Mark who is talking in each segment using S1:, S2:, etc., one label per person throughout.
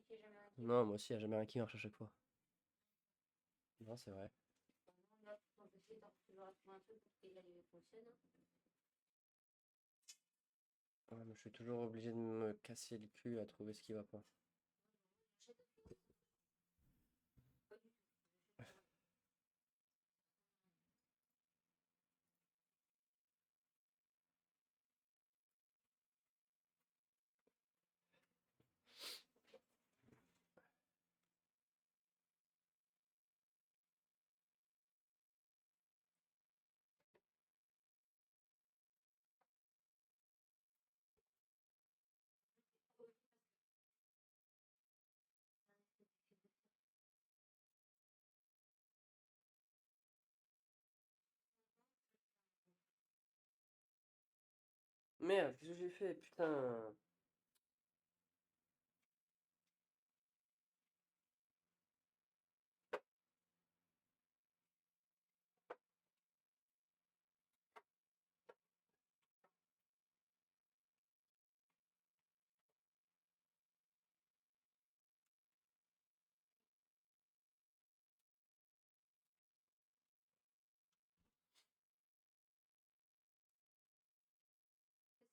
S1: cliqué, jamais rien qui
S2: Non, moi aussi, il n'y a jamais rien qui marche à chaque fois. Non, c'est vrai.
S1: Là, ton PC, tu dois trouver un truc pour qu'il fonctionne.
S2: Ouais, mais je suis toujours obligé de me casser le cul à trouver ce qui va pas. Merde, qu'est-ce que j'ai fait? Putain.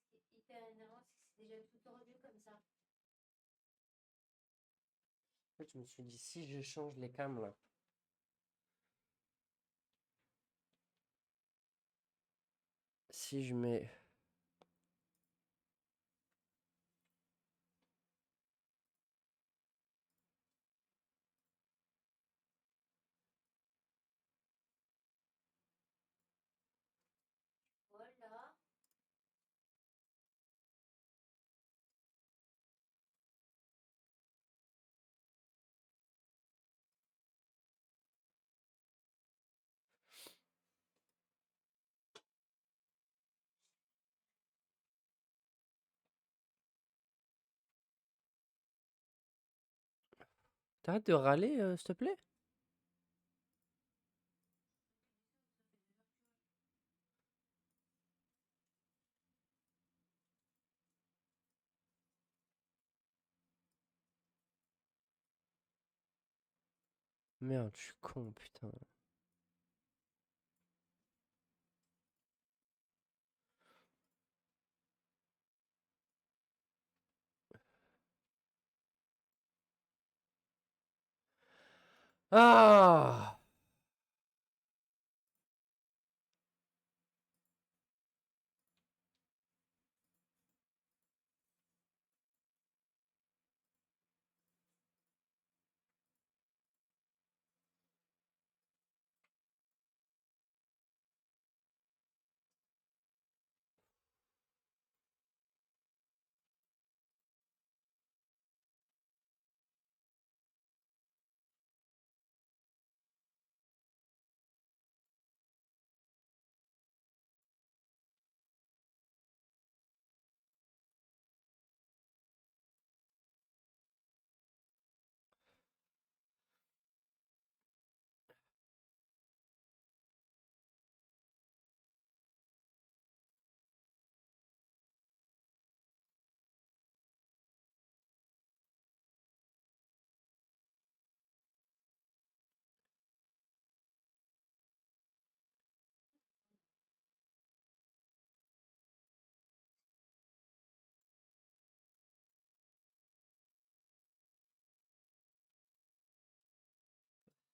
S1: Ce qui est hyper énervant, c'est que c'est déjà tout tordu comme ça.
S2: En fait, je me suis dit, si je change les cams là. Si je mets.
S1: Voilà.
S2: T'arrêtes de râler, s'il te plaît? Merde, je suis con, putain. Ah!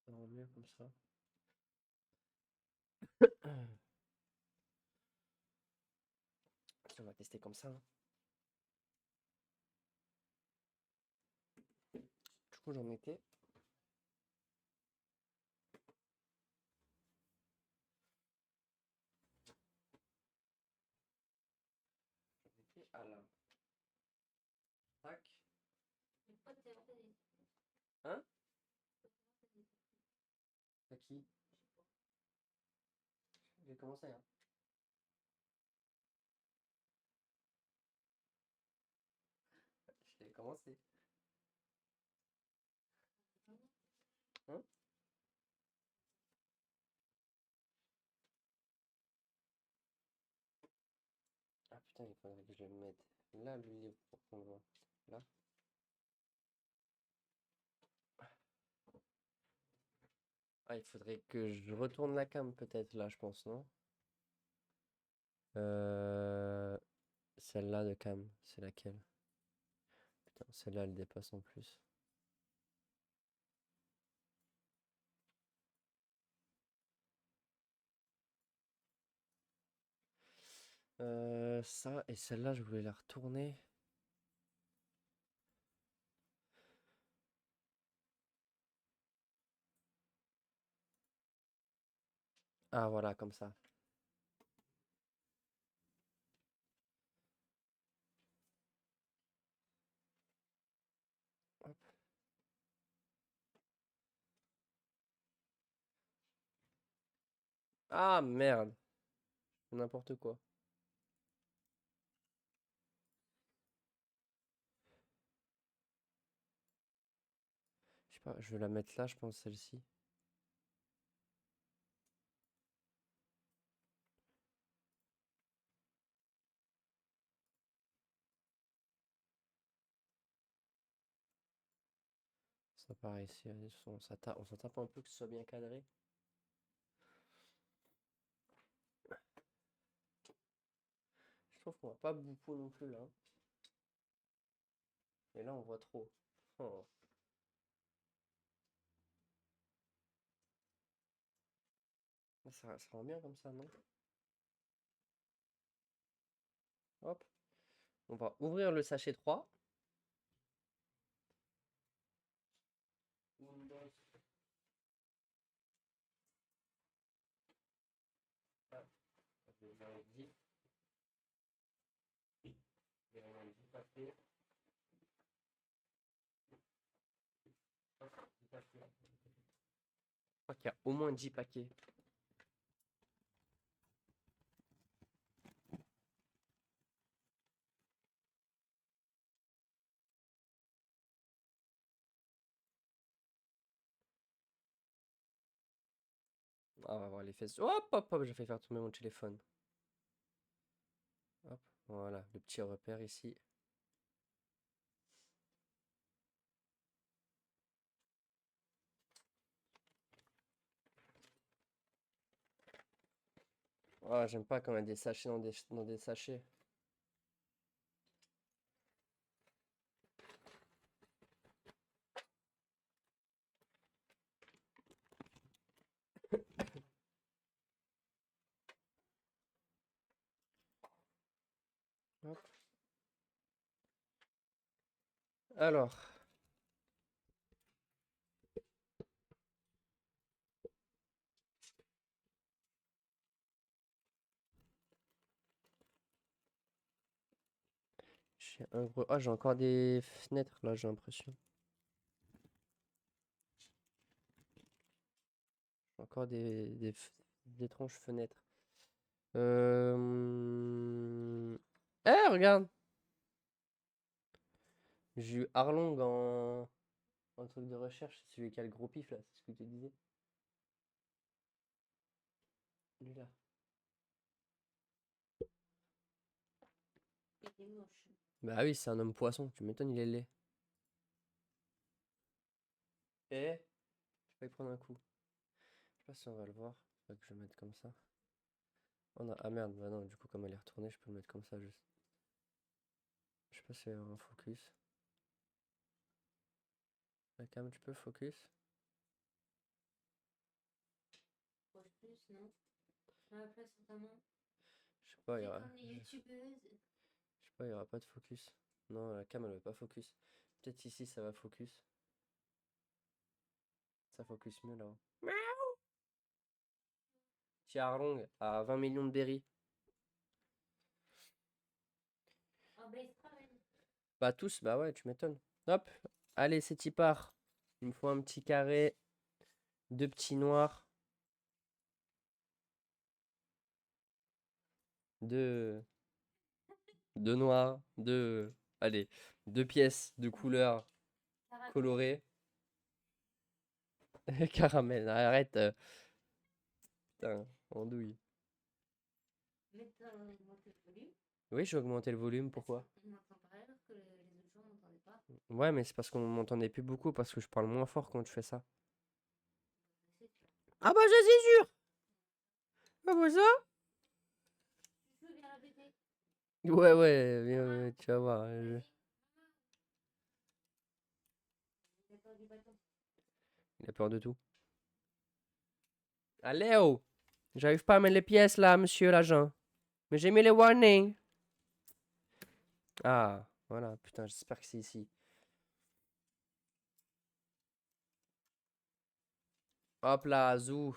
S2: Ça rend mieux comme ça. On va tester comme ça, hein. Du coup, j'en étais à là. Tac. Hein? À qui? J'ai commencé, hein. J'ai commencé. Hein? Ah putain, il faudrait que je le mette là, le livre, pour qu'on le voit. Là. Ah, il faudrait que je retourne la cam peut-être là, je pense, non? Euh, Celle-là de cam, c'est laquelle? Putain, celle-là, elle dépasse en plus. Ça, et celle-là, je voulais la retourner. Ah, voilà, comme ça. Hop. Ah, merde. N'importe quoi. Je sais pas, je vais la mettre là, je pense, celle-ci. Ça paraît ici, on s'en tape un peu que ce soit bien cadré. Je trouve qu'on voit pas beaucoup non plus là. Et là, on voit trop. Oh. Ça rend bien comme ça, non? Hop. On va ouvrir le sachet 3. Windows. Ah, je vais faire un zip. Je vais faire un zip papier. Hop, zip papier. Je crois qu'il y a au moins 10 paquets. Ah, on va voir les fesses. Hop, hop, hop, j'ai fait faire tomber mon téléphone. Hop, voilà, le petit repère ici. Ah, j'aime pas quand il y a des sachets dans des sachets. Hop. Alors, j'ai un gros. Ah, j'ai encore des fenêtres là, j'ai l'impression. Encore des étranges fenêtres. Eh, regarde! J'ai eu Arlong en truc de recherche, c'est celui qui a le gros pif là, c'est ce que tu disais. Lui là.
S1: Il est moche.
S2: Bah oui, c'est un homme poisson, tu m'étonnes, il est laid. Eh, je vais y prendre un coup. Je sais pas si on va le voir. Faut que je le mette comme ça. Ah merde, bah non, du coup, comme elle est retournée, je peux le mettre comme ça juste. Je sais pas si elle est en focus. La cam, tu peux focus?
S1: Proche plus, non? Après, certainement.
S2: Je sais pas,
S1: C'est comme les youtubeuses.
S2: je sais pas, il y aura pas de focus. Non, la cam, elle veut pas focus. Peut-être ici, ça va focus. Ça focus mieux là-haut. Petit Arlong à 20 millions de berries.
S1: Ah, ben, il se travaille.
S2: Bah tous, bah ouais, tu m'étonnes. Hop, allez, c'est y part. Il me faut un petit carré, deux petits noirs, deux, deux noirs, allez, deux pièces de couleur
S1: Caramel.
S2: colorées. Caramel, arrête. Putain, andouille.
S1: Mais t'as augmenté le volume.
S2: Oui, j'ai augmenté le volume,
S1: Parce
S2: pourquoi?
S1: qu'on m'entend pas alors que les autres gens m'entendaient pas.
S2: Ouais, mais c'est parce qu'on m'entendait plus beaucoup, parce que je parle moins fort quand je fais ça.
S1: C'est sûr.
S2: Ah bah ça c'est sûr. Ah bah ça.
S1: Tu veux bien la baiser?
S2: Ouais, viens, tu vas voir.
S1: Il a peur du bâton.
S2: Il a peur de tout. Allez, oh! J'arrive pas à mettre les pièces là, monsieur l'agent. Mais j'ai mis les warnings. Ah, voilà, putain, j'espère que c'est ici. Hop là, zou.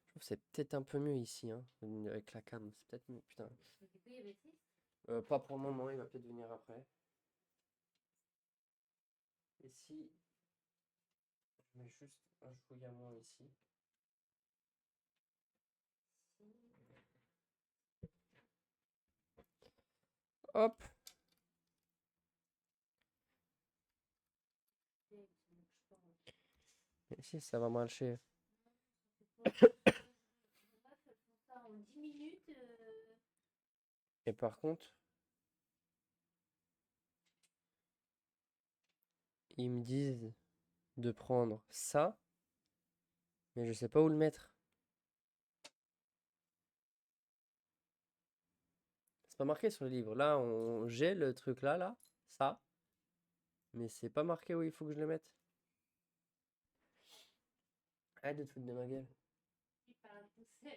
S2: Je trouve que c'est peut-être un peu mieux ici, hein, avec la cam. C'est peut-être mieux, putain.
S1: Du coup, il y avait 6.
S2: Pas pour le moment, il va peut-être venir après. Ici, je mets juste un chouïa moins ici. Hop. Ici, ça va marcher.
S1: En 10 minutes.
S2: Et par contre, ils me disent de prendre ça, mais je sais pas où le mettre. C'est pas marqué sur le livre. Là, j'ai le truc là, ça, mais c'est pas marqué où il faut que je le mette. Arrête de te foutre de ma gueule.
S1: Il parle tout seul.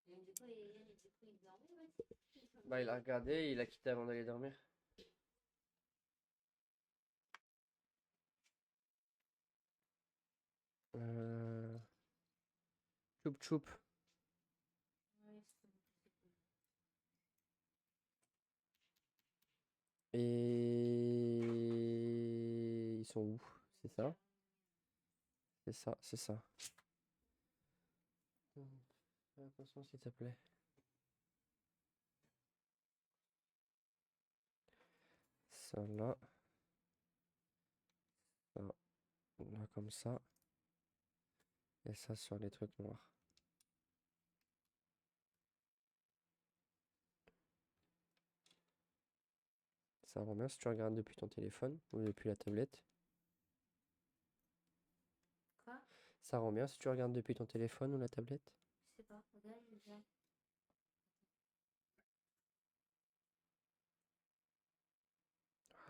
S1: Et du coup, il dormait, ouais.
S2: Bah, il a regardé et il a quitté avant d'aller dormir. Choup choup.
S1: Ouais,
S2: Et ils sont où? C'est ça? C'est ça, c'est ça. Fais attention s'il te plaît. Ça là. Ça là comme ça. Et ça sur les trucs noirs. Ça rend bien si tu regardes depuis ton téléphone ou depuis la tablette.
S1: Quoi?
S2: Ça rend bien si tu regardes depuis ton téléphone ou la tablette.
S1: Je sais pas, regarde, regarde.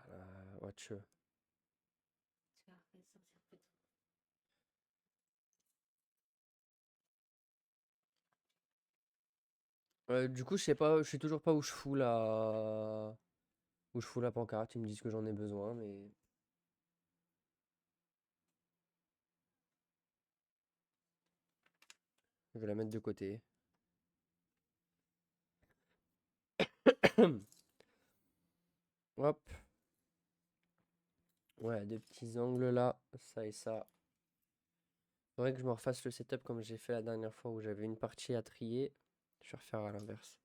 S2: Voilà, watch.
S1: Tu vas sortir plus tôt.
S2: Du coup, je sais pas, je sais toujours pas où je fous la pancarte. Ils me disent que j'en ai besoin, mais je vais la mettre de côté. Hop. Ouais, deux petits angles là, ça et ça. Faudrait que je me refasse le setup comme j'ai fait la dernière fois où j'avais une partie à trier. Je vais refaire à l'inverse.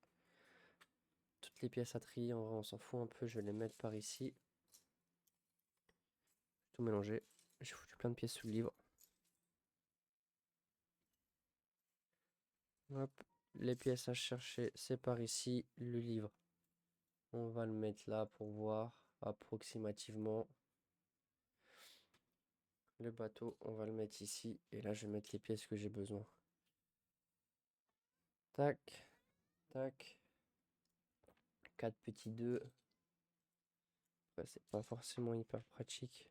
S2: Toutes les pièces à trier, en vrai, on s'en fout un peu. Je vais les mettre par ici. Tout mélanger. J'ai foutu plein de pièces sous le livre. Hop. Les pièces à chercher, c'est par ici. Le livre, on va le mettre là pour voir approximativement. Le bateau, on va le mettre ici. Et là, je vais mettre les pièces que j'ai besoin. Tac. Tac. 4 petits 2. Ouais, c'est pas forcément hyper pratique.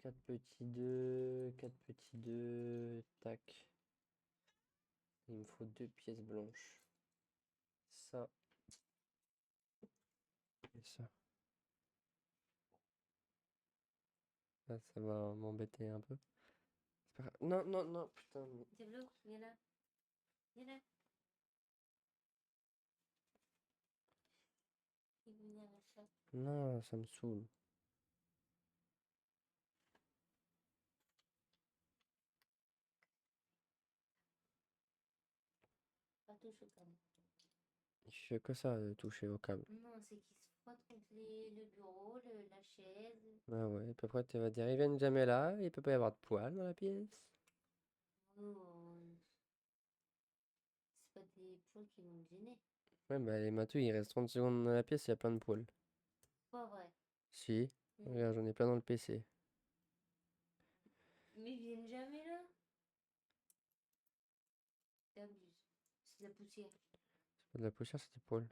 S2: 4 petits 2, 4 petits 2, tac. Il me faut deux pièces blanches. Ça et ça. Là, ça va m'embêter un peu. C'est pas grave. Non, non, non, putain.
S1: Diablo, viens là. Viens là. Il veut venir à ça.
S2: Non, ça me saoule.
S1: Pas touche au câble.
S2: Il fait que ça de toucher au câble.
S1: Non, c'est qu'il se frotte contre le bureau, la chaise.
S2: Ah ouais, à peu près tu vas dire, ils viennent jamais là, il peut pas y avoir de poils dans la pièce.
S1: Oh, choses qui vont me gêner.
S2: Ouais, bah les matous, il reste 30 secondes dans la pièce, il y a plein de poils.
S1: Pas vrai.
S2: Si,
S1: Mm.
S2: regarde, j'en ai plein dans le PC.
S1: Mais ils viennent jamais là. T'abuses. C'est de la poussière.
S2: C'est pas de la poussière, c'est des poils.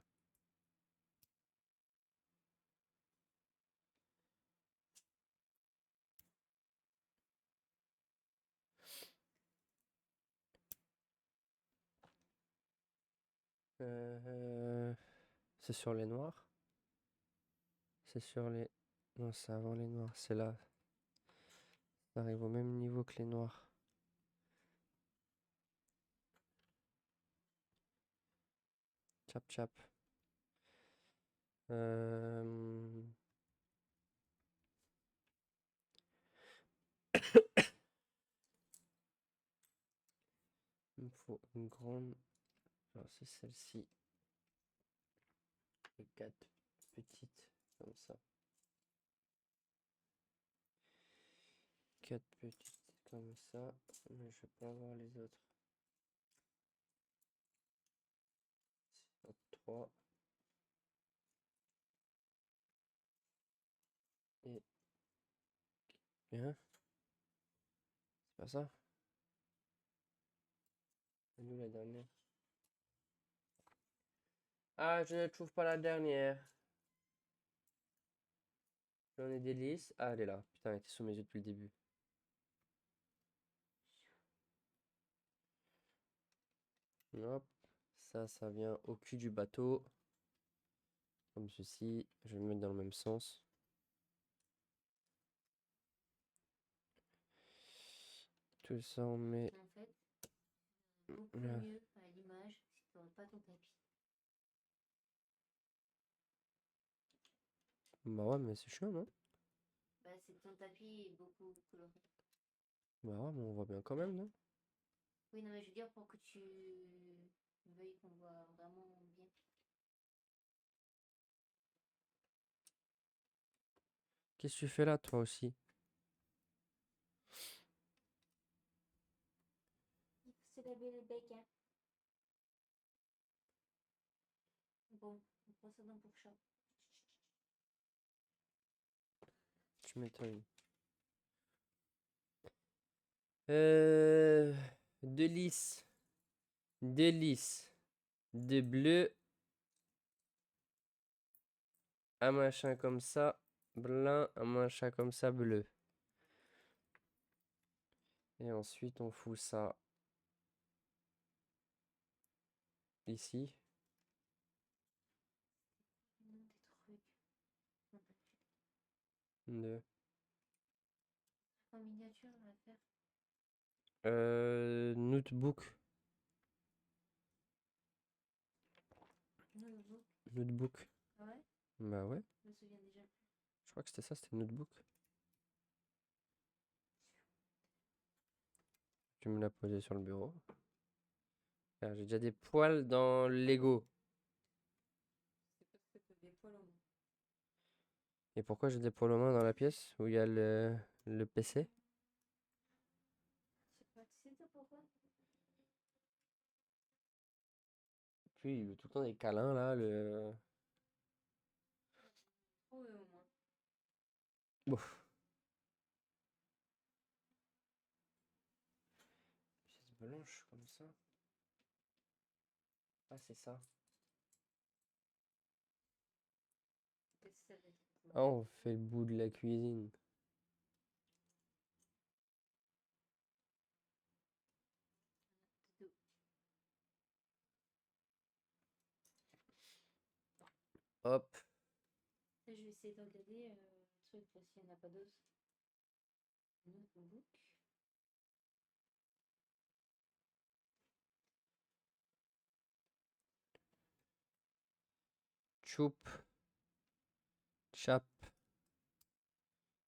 S2: C'est sur les noirs? C'est sur les... Non, c'est avant les noirs, c'est là. Ça arrive au même niveau que les noirs. Chap chap. Il me faut une grande... Alors c'est celle-ci. Et 4 petites, comme ça. 4 petites, comme ça. Mais je vais pas avoir les autres. 3. Et... Bien. C'est pas ça? Et nous la dernière. Ah, je ne trouve pas la dernière. J'en ai des lisses. Ah, elle est là. Putain, elle était sous mes yeux depuis le début. Hop. Ça vient au cul du bateau. Comme ceci. Je vais le mettre dans le même sens. Tout ça, on met...
S1: En fait, beaucoup
S2: Là.
S1: mieux à l'image si tu n'aurais pas ton tapis.
S2: Bah ouais, mais c'est chiant, non?
S1: Bah, c'est que ton tapis est beaucoup coloré.
S2: Bah ouais, mais on voit bien quand même, non?
S1: Oui, non, mais je veux dire pour que tu veuilles qu'on voit vraiment bien.
S2: Qu'est-ce que tu fais là, toi aussi?
S1: Il faut se laver le bec, hein. Bon, on prend ça dans pour chat.
S2: Tu m'étonnes. Euh... De lisse. De lisse. De bleu. Un machin comme ça. Blanc. Un machin comme ça, bleu. Et ensuite, on fout ça ici.
S1: Des trucs.
S2: De...
S1: En miniature, on va faire.
S2: Notebook.
S1: Notebook.
S2: Notebook.
S1: Ah ouais?
S2: Bah ouais.
S1: Je me souviens déjà plus.
S2: Je crois que c'était ça, c'était notebook. Tu me l'as posé sur le bureau. Ah, j'ai déjà des poils dans le Lego.
S1: C'est parce que t'as des poils en main.
S2: Et pourquoi j'ai des poils aux mains dans la pièce où il y a le PC?
S1: Je sais pas, tu sais toi pourquoi?
S2: Puis il veut tout le temps des câlins là.
S1: Oui, au moins.
S2: Ouf. Pièce blanche comme ça. Ah, c'est ça.
S1: Qu'est-ce que ça veut dire?
S2: Ah, on fait le bout de la cuisine.
S1: Deux.
S2: Hop.
S1: Là, je vais essayer de regarder le truc là, s'il n'y en a pas d'autres. Notebook.
S2: Choup. Chap.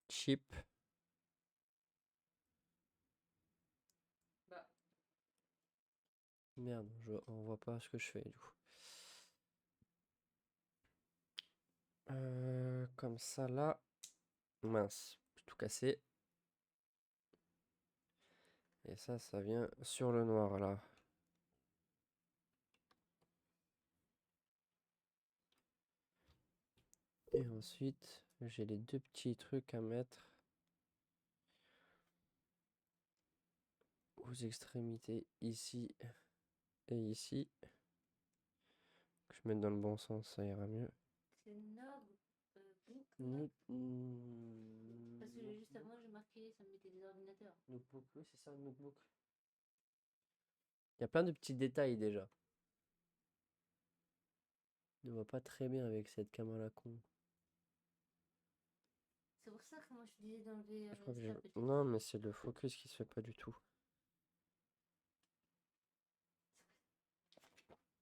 S2: Chip.
S1: Bah,
S2: Merde, on voit pas ce que je fais du coup. Comme ça là. Mince, j'ai tout cassé. Et ça vient sur le noir là. Et ensuite, j'ai les deux petits trucs à mettre aux extrémités, ici et ici. Que je mette dans le bon sens, ça ira mieux.
S1: C'est Nog Book, non? Parce que juste avant, j'ai marqué, ça me mettait des ordinateurs.
S2: Notebook, oui, c'est ça, notebook. Il y a plein de petits détails déjà. Je ne vois pas très bien avec cette caméra con.
S1: C'est pour ça que moi je te disais d'enlever
S2: Je crois que
S1: ça peut-être.
S2: non, mais c'est le focus qui se fait pas du tout.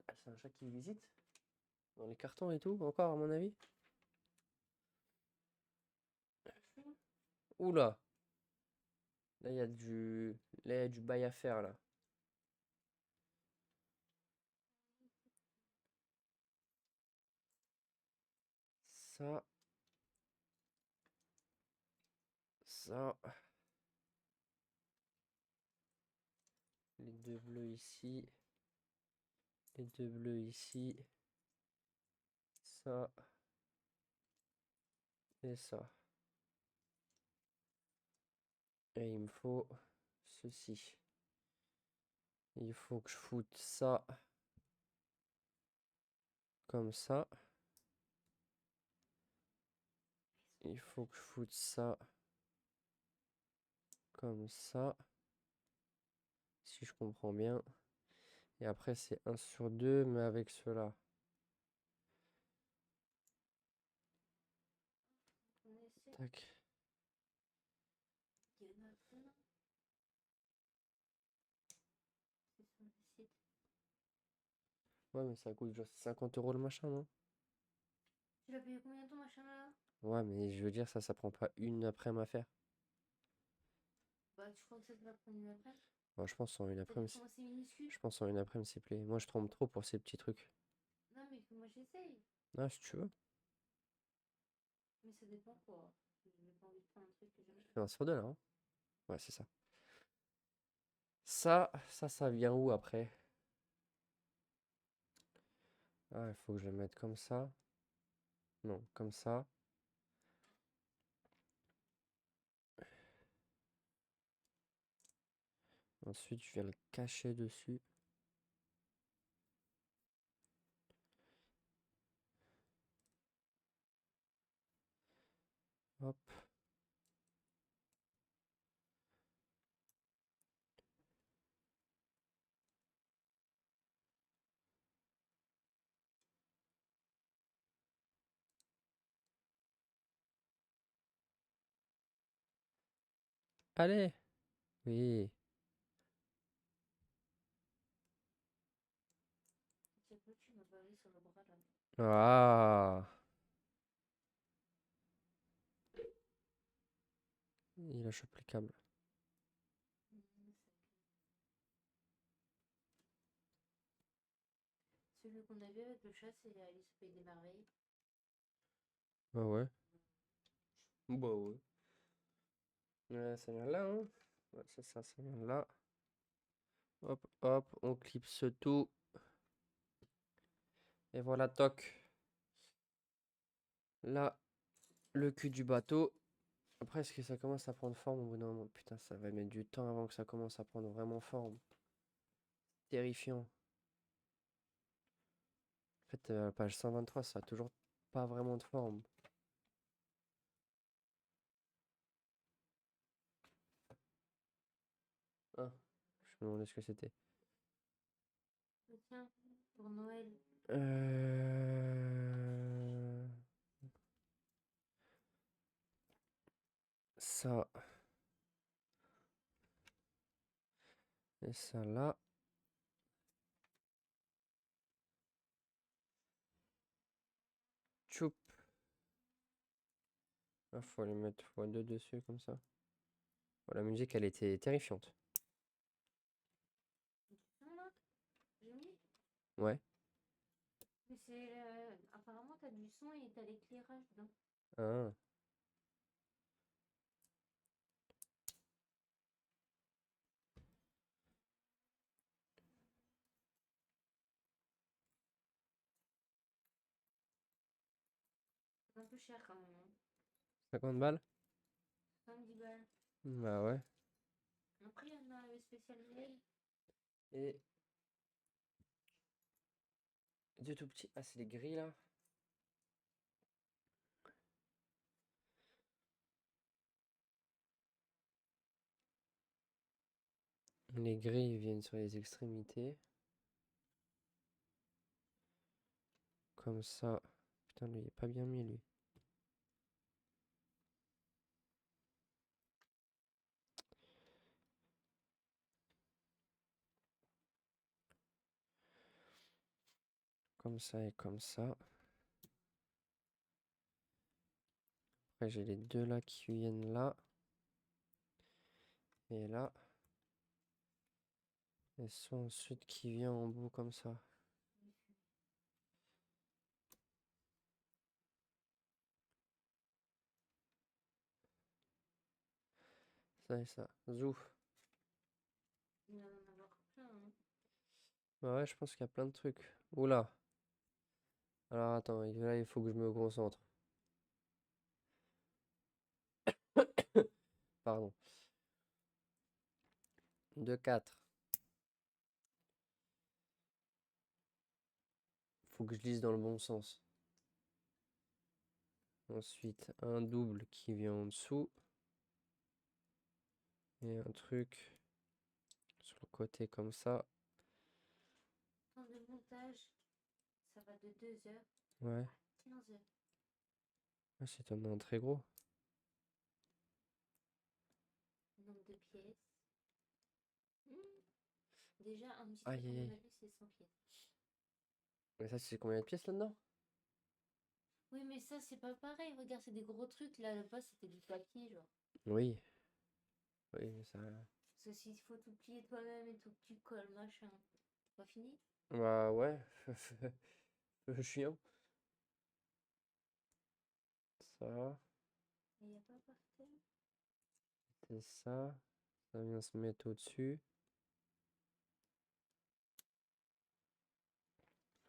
S2: Ah, c'est un chat qui visite? Dans les cartons et tout, encore à mon avis? Oula! Là, il y a du bail à faire, là. Ça. Ça. Les deux bleus ici. Les deux bleus ici. Ça. Et ça. Et il me faut ceci. Il faut que je foute ça comme ça. Il faut que je foute ça comme ça. Si je comprends bien. Et après, c'est 1 sur 2, mais avec cela. Tac. Ouais, mais ça coûte genre 50 € le machin, non?
S1: Tu l'as payé combien ton machin là?
S2: Ouais, mais je veux dire, ça prend pas une après-midi à faire.
S1: Bah, tu crois que ça te va prendre une après?
S2: Bon, je pense en une
S1: T'as vu
S2: après-midi.
S1: comment c'est minuscule?
S2: Je pense en une après-midi, c'est plaît. Moi, je trompe trop pour ces petits trucs.
S1: Non, mais que moi j'essaye.
S2: Ah, si tu veux.
S1: Mais ça dépend quoi. J'ai pas envie de prendre un truc que j'aime.
S2: Fais 1 sur 2 là, hein? Ouais, c'est ça. Ça vient où après? Ah, il faut que je le mette comme ça. Non, comme ça. Ensuite, je viens le cacher dessus. Hop. Allez! Oui.
S1: C'est quoi tu m'as pas vu sur le bras là?
S2: Ah! Il a chopé le câble.
S1: Celui qu'on a vu avec le chat, c'est Alice au Pays des Merveilles.
S2: Ah ouais. Bah ouais. Ouais, ça vient là, hein? Ouais, c'est ça, ça vient là. Hop, hop, on clipse tout. Et voilà, toc. Là, le cul du bateau. Après, est-ce que ça commence à prendre forme au bout d'un moment? Putain, ça va mettre du temps avant que ça commence à prendre vraiment forme. Terrifiant. En fait, page 123, ça a toujours pas vraiment de forme. Ah, je me demandais ce que c'était.
S1: Tiens, pour Noël.
S2: Ça. Et ça là. Tchoup. Ah, faut les mettre x2 dessus comme ça. Oh, la musique, elle était terrifiante.
S1: Non, là, j'ai mis.
S2: Ouais.
S1: Mais c'est. Apparemment, t'as du son et t'as l'éclairage dedans.
S2: Ah.
S1: C'est un peu cher quand même.
S2: 50 balles?
S1: 70 balles.
S2: Bah ouais.
S1: Après, il y en a le spécial mail.
S2: Et du tout petit. Ah, c'est les grilles là? Les grilles viennent sur les extrémités. Comme ça. Putain, lui, il est pas bien mis, lui. Comme ça et comme ça. Après, j'ai les deux là qui viennent là. Et là. Et soit ensuite qui vient en bout comme ça. Ça et ça. Zouf.
S1: Il va en avoir plein. Hein.
S2: Bah ouais, je pense qu'il y a plein de trucs. Oula. Alors attends, là, il faut que je me concentre. Pardon. 2, 4. Faut que je lise dans le bon sens. Ensuite, un double qui vient en dessous. Et un truc sur le côté comme ça.
S1: Temps de montage, ça va de 2 heures
S2: Ouais.
S1: à 15 heures.
S2: Ah, c'est un très gros.
S1: Nombre de pièces. Déjà, un petit
S2: Aïe,
S1: truc, à
S2: aïe,
S1: mon
S2: aïe.
S1: avis, c'est 100 pièces.
S2: Mais ça, c'est combien de pièces là-dedans?
S1: Oui, mais ça, c'est pas pareil. Regarde, c'est des gros trucs. Là-bas, c'était du papier, genre.
S2: Oui. Oui, mais ça.
S1: Parce que s'il faut tout plier toi-même et tout que tu colles, machin. Pas fini?
S2: Bah ouais. Chiant. Ça.
S1: Il n'y a pas par terre.
S2: C'est ça. Ça vient se mettre au-dessus.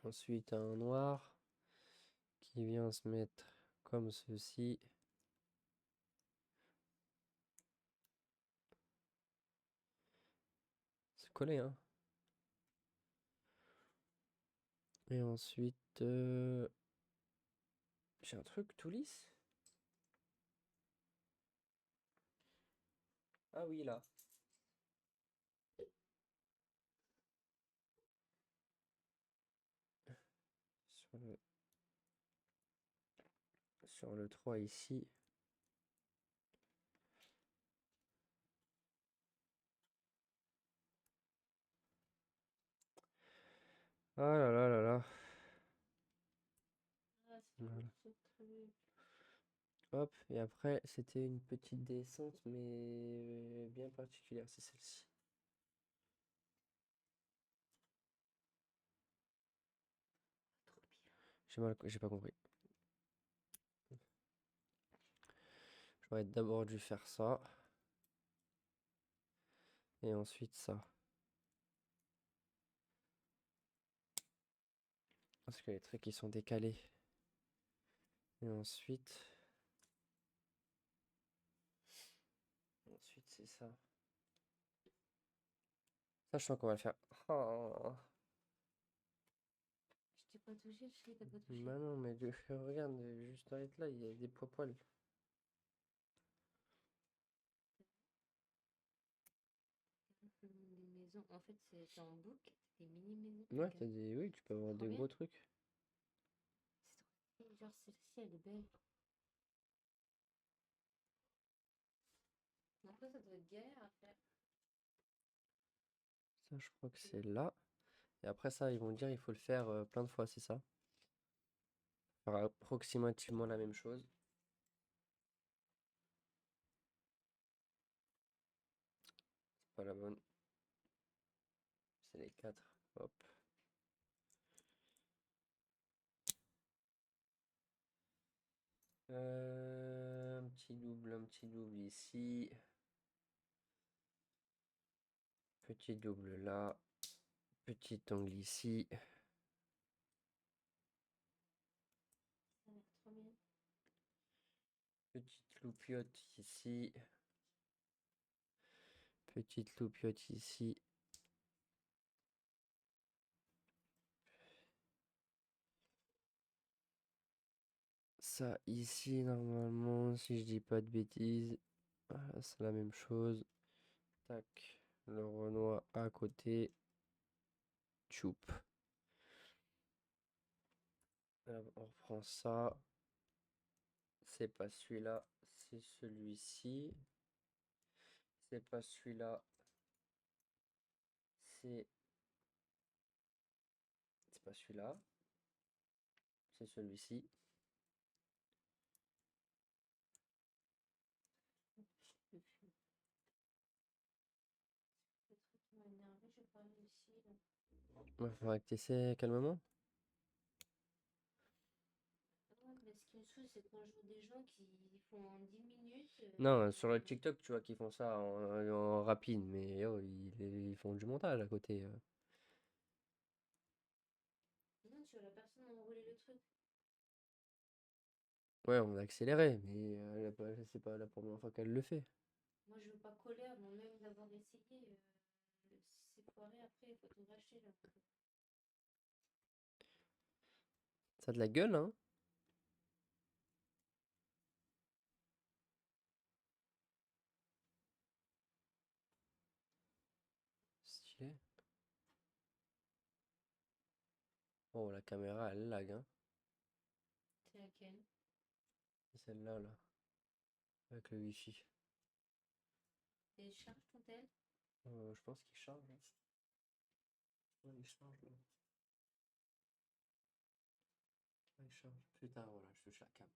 S2: Ensuite, un noir qui vient se mettre comme ceci. C'est collé, hein. Et ensuite, j'ai un truc tout lisse. Ah oui, là. Sur le 3 ici. Ah là là là là.
S1: Ah, c'est
S2: Voilà.
S1: ce truc.
S2: Hop, et après, c'était une petite descente, mais bien particulière, c'est celle-ci. J'ai pas compris. J'aurais d'abord dû faire ça. Et ensuite ça. Parce que les trucs, ils sont décalés. Et ensuite... Ensuite, c'est ça. Ça, je sens qu'on va le faire. Oh.
S1: Je t'ai pas touché, je sais que t'as pas touché.
S2: Bah non, mais regarde, juste arrête là, il y a des poils.
S1: Des maisons. En fait, c'est en boucle. C'est des mini-maisons.
S2: Ouais,
S1: Regarde.
S2: oui, tu peux avoir
S1: Trop
S2: des
S1: bien.
S2: gros trucs.
S1: C'est trop... Genre, celle-ci, elle est belle. Après, ça doit être galère à faire.
S2: Ça, je crois que c'est là. Et après ça, ils vont dire il faut le faire plein de fois, c'est ça? Faire approximativement la même chose. C'est pas la bonne. C'est les 4. Hop. Un petit double ici. Petit double là. Petit angle ici.
S1: Ça a l'air trop bien.
S2: Petite loupiote ici. Petite loupiote ici. Ça ici, normalement, si je dis pas de bêtises, voilà, c'est la même chose. Tac, le Renoir à côté. Tchoup. On reprend ça. C'est pas celui-là, c'est celui-ci. C'est pas celui-là. C'est pas celui-là. C'est celui-ci.
S1: Le truc qui m'a énervé, j'ai pas réussi.
S2: Ouais, faudrait que t'essaies calmement.
S1: Ouais, mais ce qui me saoule, c'est quand je vois des gens qui font en 10 minutes.
S2: Non, sur le TikTok, tu vois qu'ils font ça en rapide, mais oh, ils font du montage à côté.
S1: Non, tu vois, la personne a enroulé le truc.
S2: Ouais, on a accéléré, mais c'est pas la première fois qu'elle le fait.
S1: Moi, je veux pas coller avant même d'avoir essayé. C'est foiré après, il faut tout racheter là.
S2: Ça a de la gueule, hein? Stylé. Oh, la caméra, elle lag, hein?
S1: C'est laquelle?
S2: C'est celle-là, là, avec le wifi.
S1: Et charge ton tel?
S2: Je pense qu'il charge, hein. Ouais, il charge, là. Ouais, il charge. Putain, voilà, je touche la cam.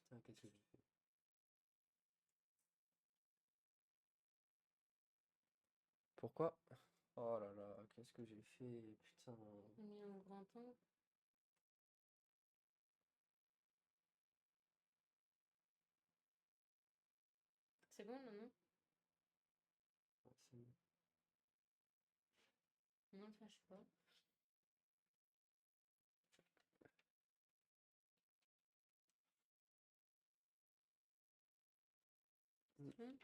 S2: Putain, qu'est-ce que j'ai fait? Pourquoi? Oh là là, qu'est-ce que j'ai fait? Putain.
S1: Mis en grand temps. C'est bon, non, non?
S2: Ouais, c'est bon.
S1: Non, ça, je sais pas. C'est bon?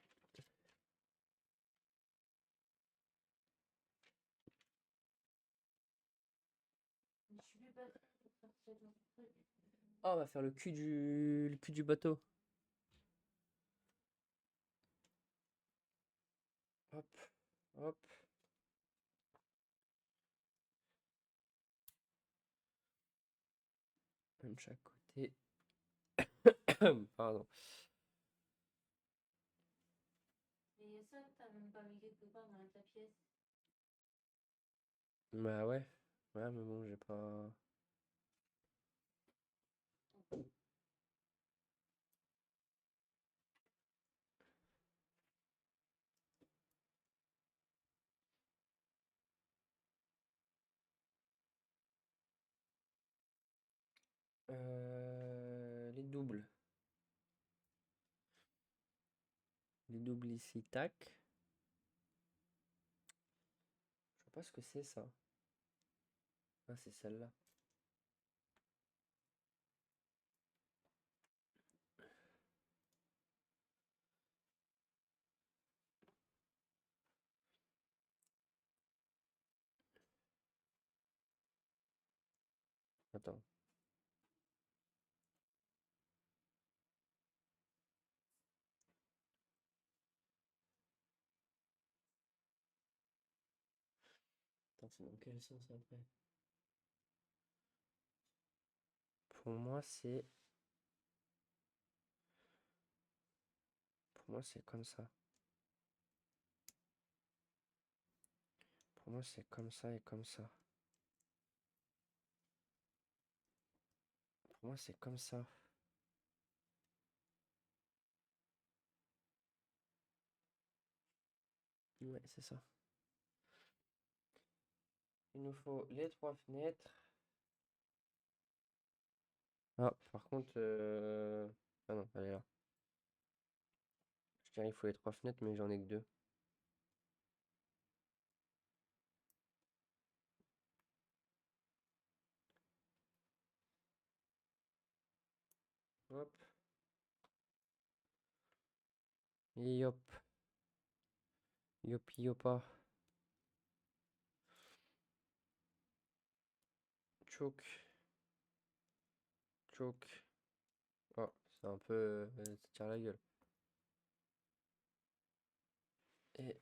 S1: Je suis plus pas pour faire ce genre de truc.
S2: Ah, on va faire le cul du bateau. Hop, hop. Un de chaque côté. Pardon.
S1: Et ça, t'as même pas mis quelque part dans ta pièce.
S2: Bah ouais. Ouais, mais bon, j'ai pas. Les doubles. Les doubles ici, tac. Je sais pas ce que c'est ça. Ah, c'est celle-là. Attends. Attends, c'est dans quel sens après? Pour moi, c'est. Pour moi, c'est comme ça. Pour moi, c'est comme ça et comme ça. Pour moi, c'est comme ça. Ouais, c'est ça. Il nous faut les trois fenêtres. Ah, par contre. Ah non, elle est là. Je dirais il faut les trois fenêtres, mais j'en ai que deux. Hop. Yop. Yopi yopa. Choc. Choc. Oh, c'est un peu... ça tire la gueule. Et...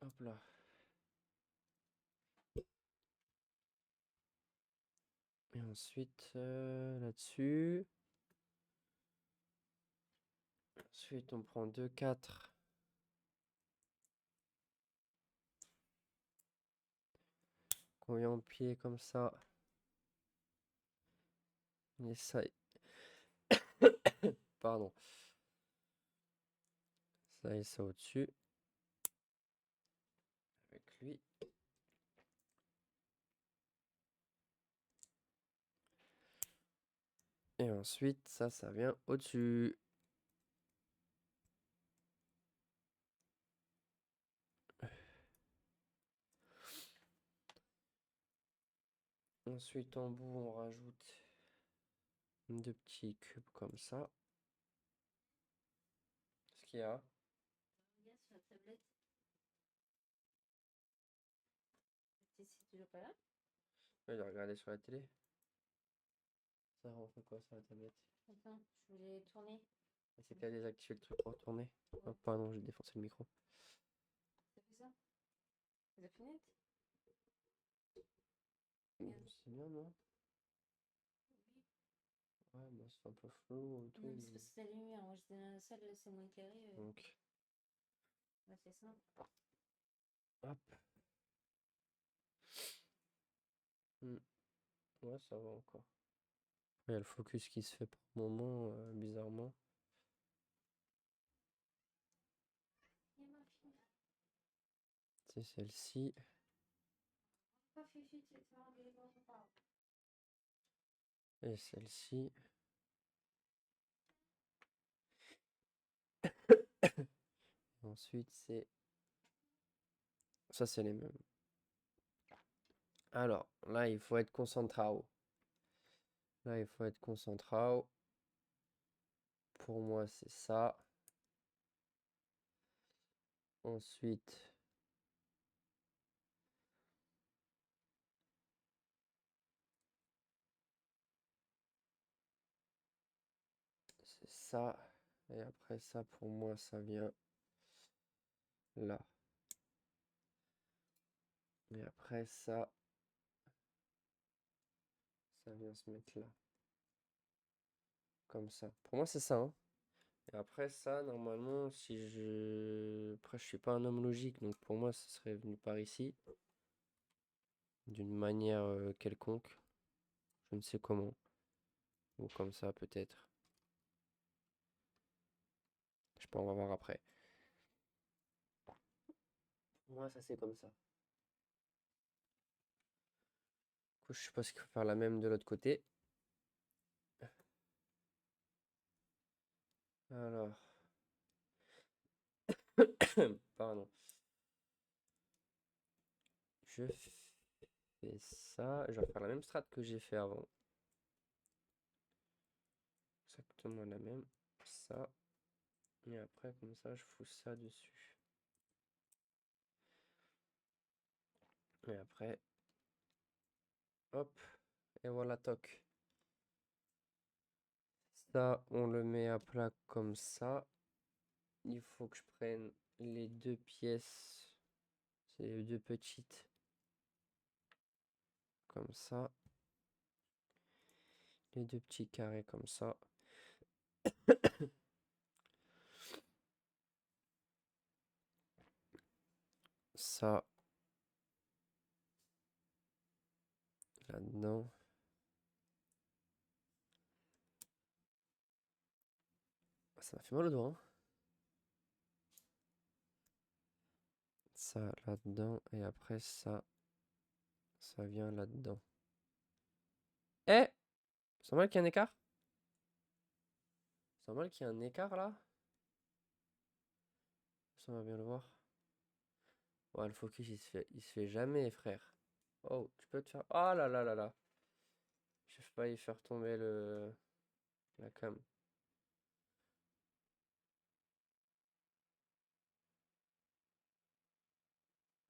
S2: hop là. Et ensuite, là-dessus. Ensuite, on prend 2, 4. Qu'on vient en pied comme ça. Et ça... Pardon. Ça et ça au-dessus. Avec lui. Et ensuite, ça vient au-dessus. Ensuite, en bout, on rajoute 2 petits cubes comme ça. Ce qu'il y a.
S1: Regarde sur la tablette. C'est toujours pas là?
S2: Ouais, de regarder sur la télé. Ça, on fait quoi sur la tablette?
S1: Attends, je voulais tourner.
S2: C'est que t'as désactivé le truc pour tourner.
S1: Ouais.
S2: Oh, pardon, j'ai défoncé le micro.
S1: T'as fait ça? La fenêtre?
S2: C'est bien, non?
S1: Oui.
S2: Ouais, bah c'est un peu flou et tout.
S1: Non, c'est parce que c'est la lumière. Moi, j'étais dans la salle, c'est moins carré.
S2: Donc,
S1: Ouais, c'est ça.
S2: hop. Ouais, ça va encore. Il y a le focus qui se fait par moment, bizarrement. C'est celle-ci. Et celle-ci. Ensuite, c'est... ça, c'est les mêmes. Alors, là, il faut être concentré. Là, il faut être concentré. Pour moi, c'est ça. Ensuite, c'est ça. Et après ça, pour moi, ça vient là. Et après ça vient se mettre là. Comme ça. Pour moi, c'est ça, hein. Et après ça, normalement, si je... Après, je suis pas un homme logique, donc pour moi, ce serait venu par ici. D'une manière quelconque. Je ne sais comment. Ou comme ça, peut-être. Je sais pas, on va voir après. Pour moi, ça, c'est comme ça. Du coup, je suppose qu'il faut faire la même de l'autre côté. Alors... Pardon. Je fais ça. Je vais faire la même strat que j'ai fait avant. Exactement la même. Ça. Et après, comme ça, je fous ça dessus. Et après, hop. Et voilà, toc. Ça, on le met à plat comme ça. Il faut que je prenne les 2 pièces. C'est les 2 petites. Comme ça. Les 2 petits carrés comme ça. Ça. Là-dedans. Ça m'a fait mal au doigt, hein. Ça là-dedans. Et après, ça vient là-dedans. Eh! C'est normal qu'il y ait un écart? C'est normal qu'il y ait un écart là? Ça, on va bien le voir. Ouais, le focus, il se fait jamais, frère. Oh, tu peux te faire... Oh là là là là. J'ai failli faire tomber la cam.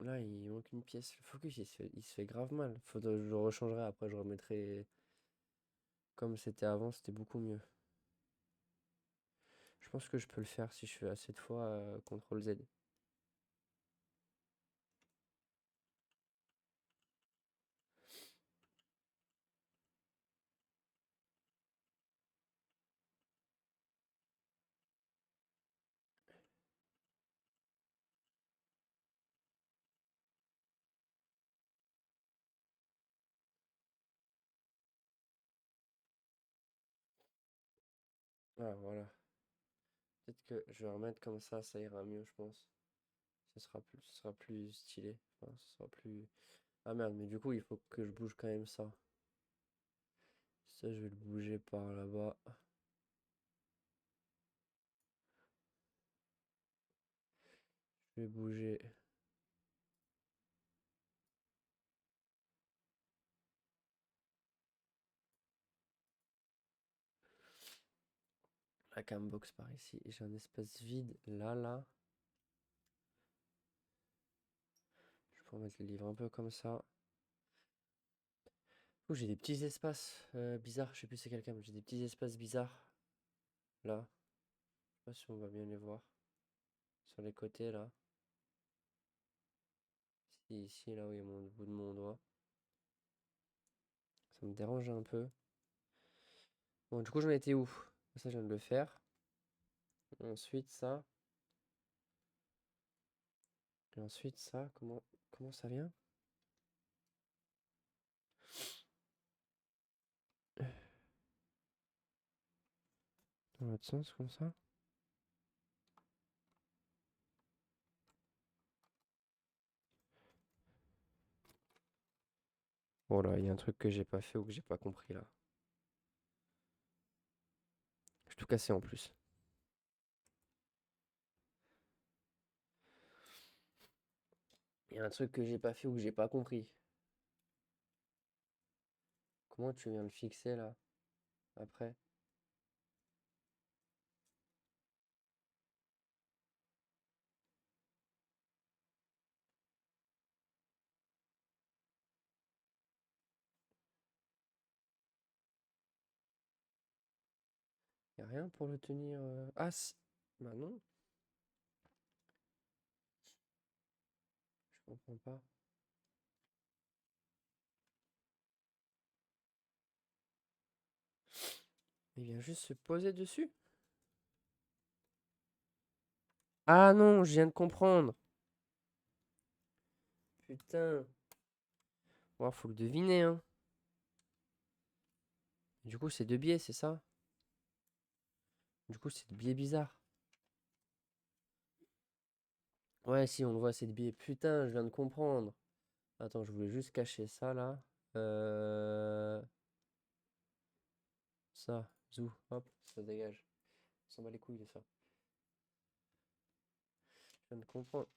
S2: Là, il manque une pièce. Le focus, il se fait grave mal. Faudrait, je le rechangerai après, je remettrai comme c'était avant, c'était beaucoup mieux. Je pense que je peux le faire si je fais assez de fois CTRL Z. Ah, voilà. Peut-être que je vais remettre comme ça ira mieux, je pense. Ce sera plus stylé. Enfin, ce sera plus... Ah merde, mais du coup, il faut que je bouge quand même ça. Ça, je vais le bouger par là-bas. Je vais bouger. La cambox par ici. J'ai un espace vide là. Je peux remettre le livre un peu comme ça. Oh, j'ai des petits espaces bizarres. Je sais plus c'est quel cam. J'ai des petits espaces bizarres. Là. Je sais pas si on va bien les voir. Sur les côtés là. Ici, là où il y a mon bout de mon doigt. Ça me dérange un peu. Bon, du coup, j'en étais où? Ça, je viens de le faire. Ensuite, ça. Et ensuite, ça. Comment ça vient? Dans l'autre sens, comme ça. Oh là, il y a un truc que j'ai pas fait ou que j'ai pas compris là. Je suis tout cassé en plus. Il y a un truc que j'ai pas fait ou que j'ai pas compris. Comment tu viens le fixer là? Après? Y a rien pour le tenir. Ah, bah non, je comprends pas. Il vient juste se poser dessus. Ah non, je viens de comprendre. Putain. Oh, faut le deviner, hein. Du coup, c'est deux biais, c'est ça? Du coup, c'est deux biais bizarres. Ouais, si, on le voit, c'est deux biais. Putain, je viens de comprendre. Attends, je voulais juste cacher ça, là. Ça, zou, hop, ça dégage. On s'en bat les couilles de ça. Je viens de comprendre.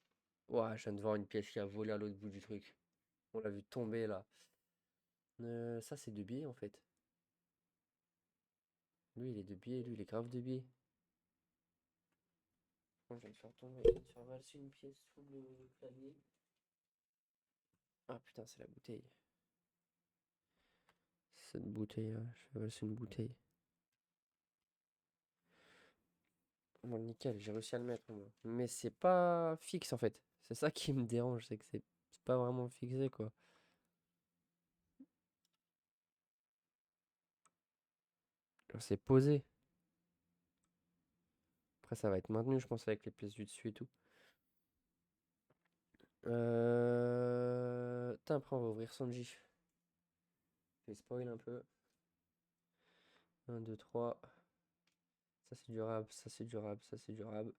S2: Ouah, je viens de voir une pièce qui a volé à l'autre bout du truc. On l'a vu tomber, là. Ça, c'est deux biais, en fait. Lui, il est de biais, lui, il est grave de biais. Je viens de faire tomber, je viens de faire valser une pièce sous le clavier. Ah putain, c'est la bouteille. Cette bouteille là, je fais valser une bouteille. Bon, nickel, j'ai réussi à le mettre au moins. Mais c'est pas fixe en fait. C'est ça qui me dérange, c'est que c'est pas vraiment fixé quoi. C'est posé. Après, ça va être maintenu, je pense, avec les pièces du dessus et tout. Putain, après, on va ouvrir son GIF. Je vais spoil un peu. 1, 2, 3. Ça c'est durable, ça c'est durable, ça c'est durable.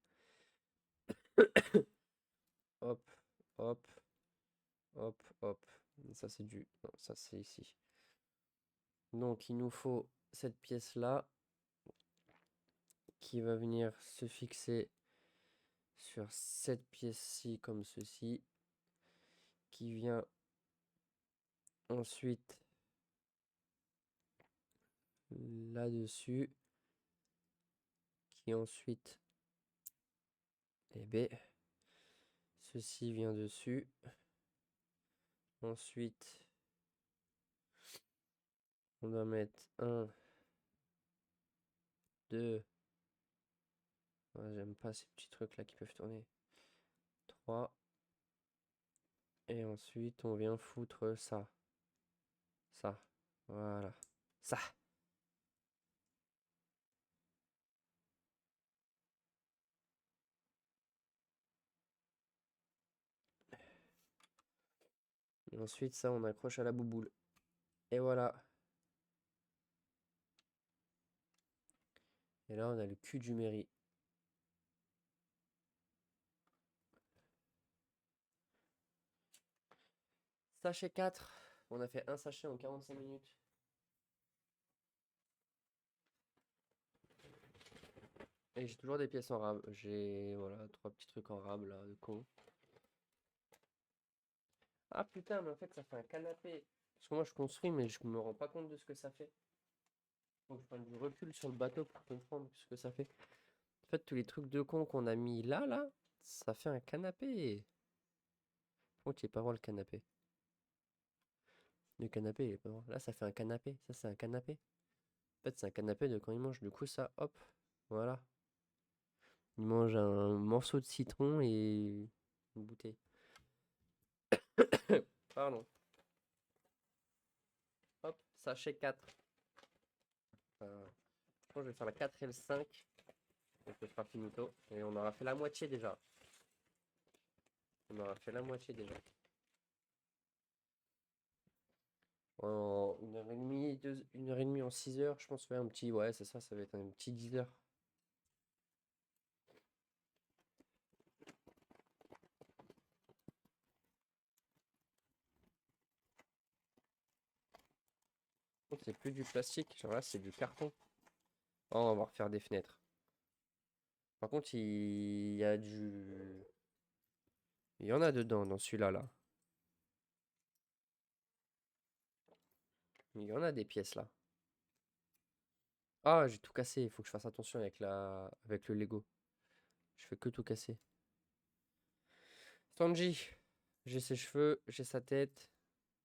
S2: Hop, hop, hop, hop. Ça c'est du... Non, ça c'est ici. Donc il nous faut cette pièce-là qui va venir se fixer sur cette pièce-ci comme ceci, qui vient ensuite là-dessus, qui ensuite, eh ben, Ceci vient dessus. Ensuite, on doit mettre 1, 2. J'aime pas ces petits trucs là qui peuvent tourner. 3. Et ensuite, on vient foutre ça. Ça. Voilà. Ça. Et ensuite, ça, on accroche à la bouboule. Et voilà. Et là, on a le cul du mairie. Sachet 4. On a fait un sachet en 45 minutes. Et j'ai toujours des pièces en rab. J'ai, voilà, 3 petits trucs en rab, là, de con. Ah putain, mais en fait, ça fait un canapé. Parce que moi, je construis, mais je me rends pas compte de ce que ça fait. Faut que je prenne du recul sur le bateau pour comprendre ce que ça fait. En fait, tous les trucs de con qu'on a mis là, ça fait un canapé. Par contre, il est pas voir le canapé. Le canapé, il est pas voir. Là, ça fait un canapé. Ça, c'est un canapé. En fait, c'est un canapé de quand il mange. Du coup, ça, hop, voilà. Il mange un morceau de citron et une bouteille. Pardon. Hop, sachet 4. Je pense que je vais faire la 4 et le 5. Donc ce sera finito. Et on aura fait la moitié déjà. On aura fait la moitié déjà. En 1h30, 1h30 en 6 heures, je pense, ouais, un petit, ouais, c'est ça, ça va être un petit 10 heures. Donc c'est plus du plastique, genre là c'est du carton. Oh, on va refaire des fenêtres. Par contre, il y a du... Il y en a dedans, dans celui-là, là. Il y en a des pièces, là. Ah, j'ai tout cassé, il faut que je fasse attention avec avec le Lego. Je fais que tout casser. Sanji, j'ai ses cheveux, j'ai sa tête.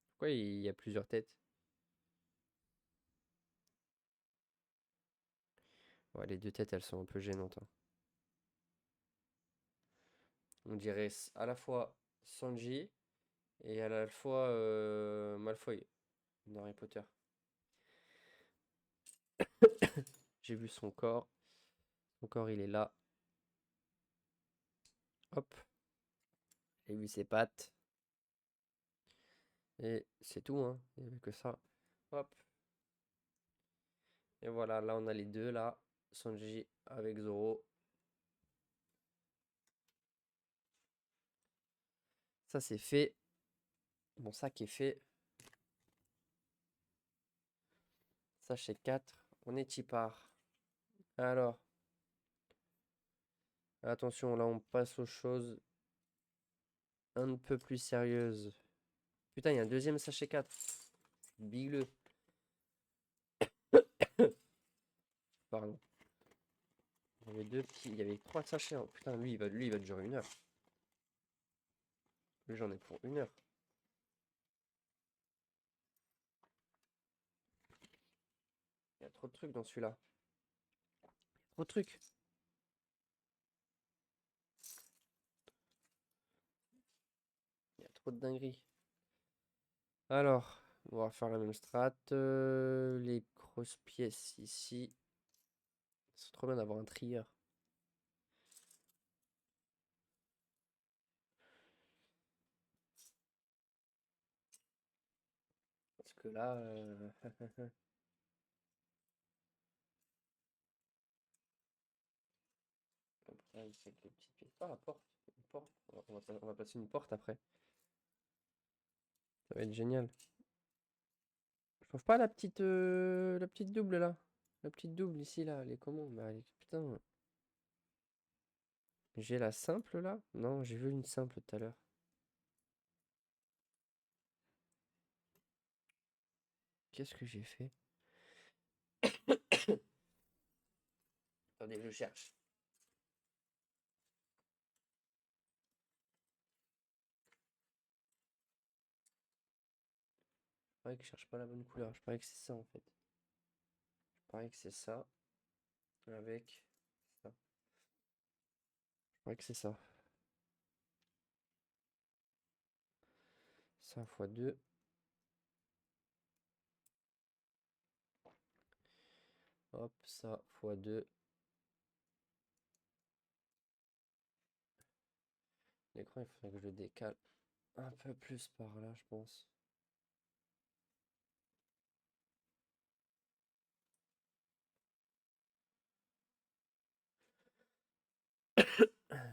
S2: Pourquoi il y a plusieurs têtes? Ouais, les deux têtes, elles sont un peu gênantes, hein. On dirait à la fois Sanji et à la fois Malfoy dans Harry Potter. J'ai vu son corps. Son corps, il est là. Hop. J'ai vu ses pattes. Et c'est tout, hein. Il n'y avait que ça. Hop. Et voilà, là, on a les deux, là. Sanji avec Zoro. Ça, c'est fait. Mon sac est fait. Sachet 4. On est y part. Alors. Attention, là, on passe aux choses un peu plus sérieuses. Putain, il y a un deuxième sachet 4. Bigleux. Pardon. Il y avait deux petits. Il y avait 3 sachets, hein. Putain, lui, il va durer 1 heure. Lui, j'en ai pour 1 heure. Il y a trop de trucs dans celui-là. Trop de trucs. Il y a trop de dingueries. Alors, on va faire la même strat. Les grosses pièces ici. C'est trop bien d'avoir un trieur. Parce que là... Après, c'est que les petites pièces. Ah, la porte. Une porte. On va passer une porte après. Ça va être génial. Je trouve pas la petite double là. La petite double ici là. Elle est comment? Bah, putain. J'ai la simple là? Non, j'ai vu une simple tout à l'heure. Qu'est-ce que j'ai fait? Attendez, je cherche. parie que je cherche pas la bonne couleur. Je parie que c'est ça en fait. Je parie que c'est ça. Avec ça. Je parie que c'est ça. Ça fois 2. Hop, ça fois 2. L'écran, il faudrait que je le décale un peu plus par là, je pense.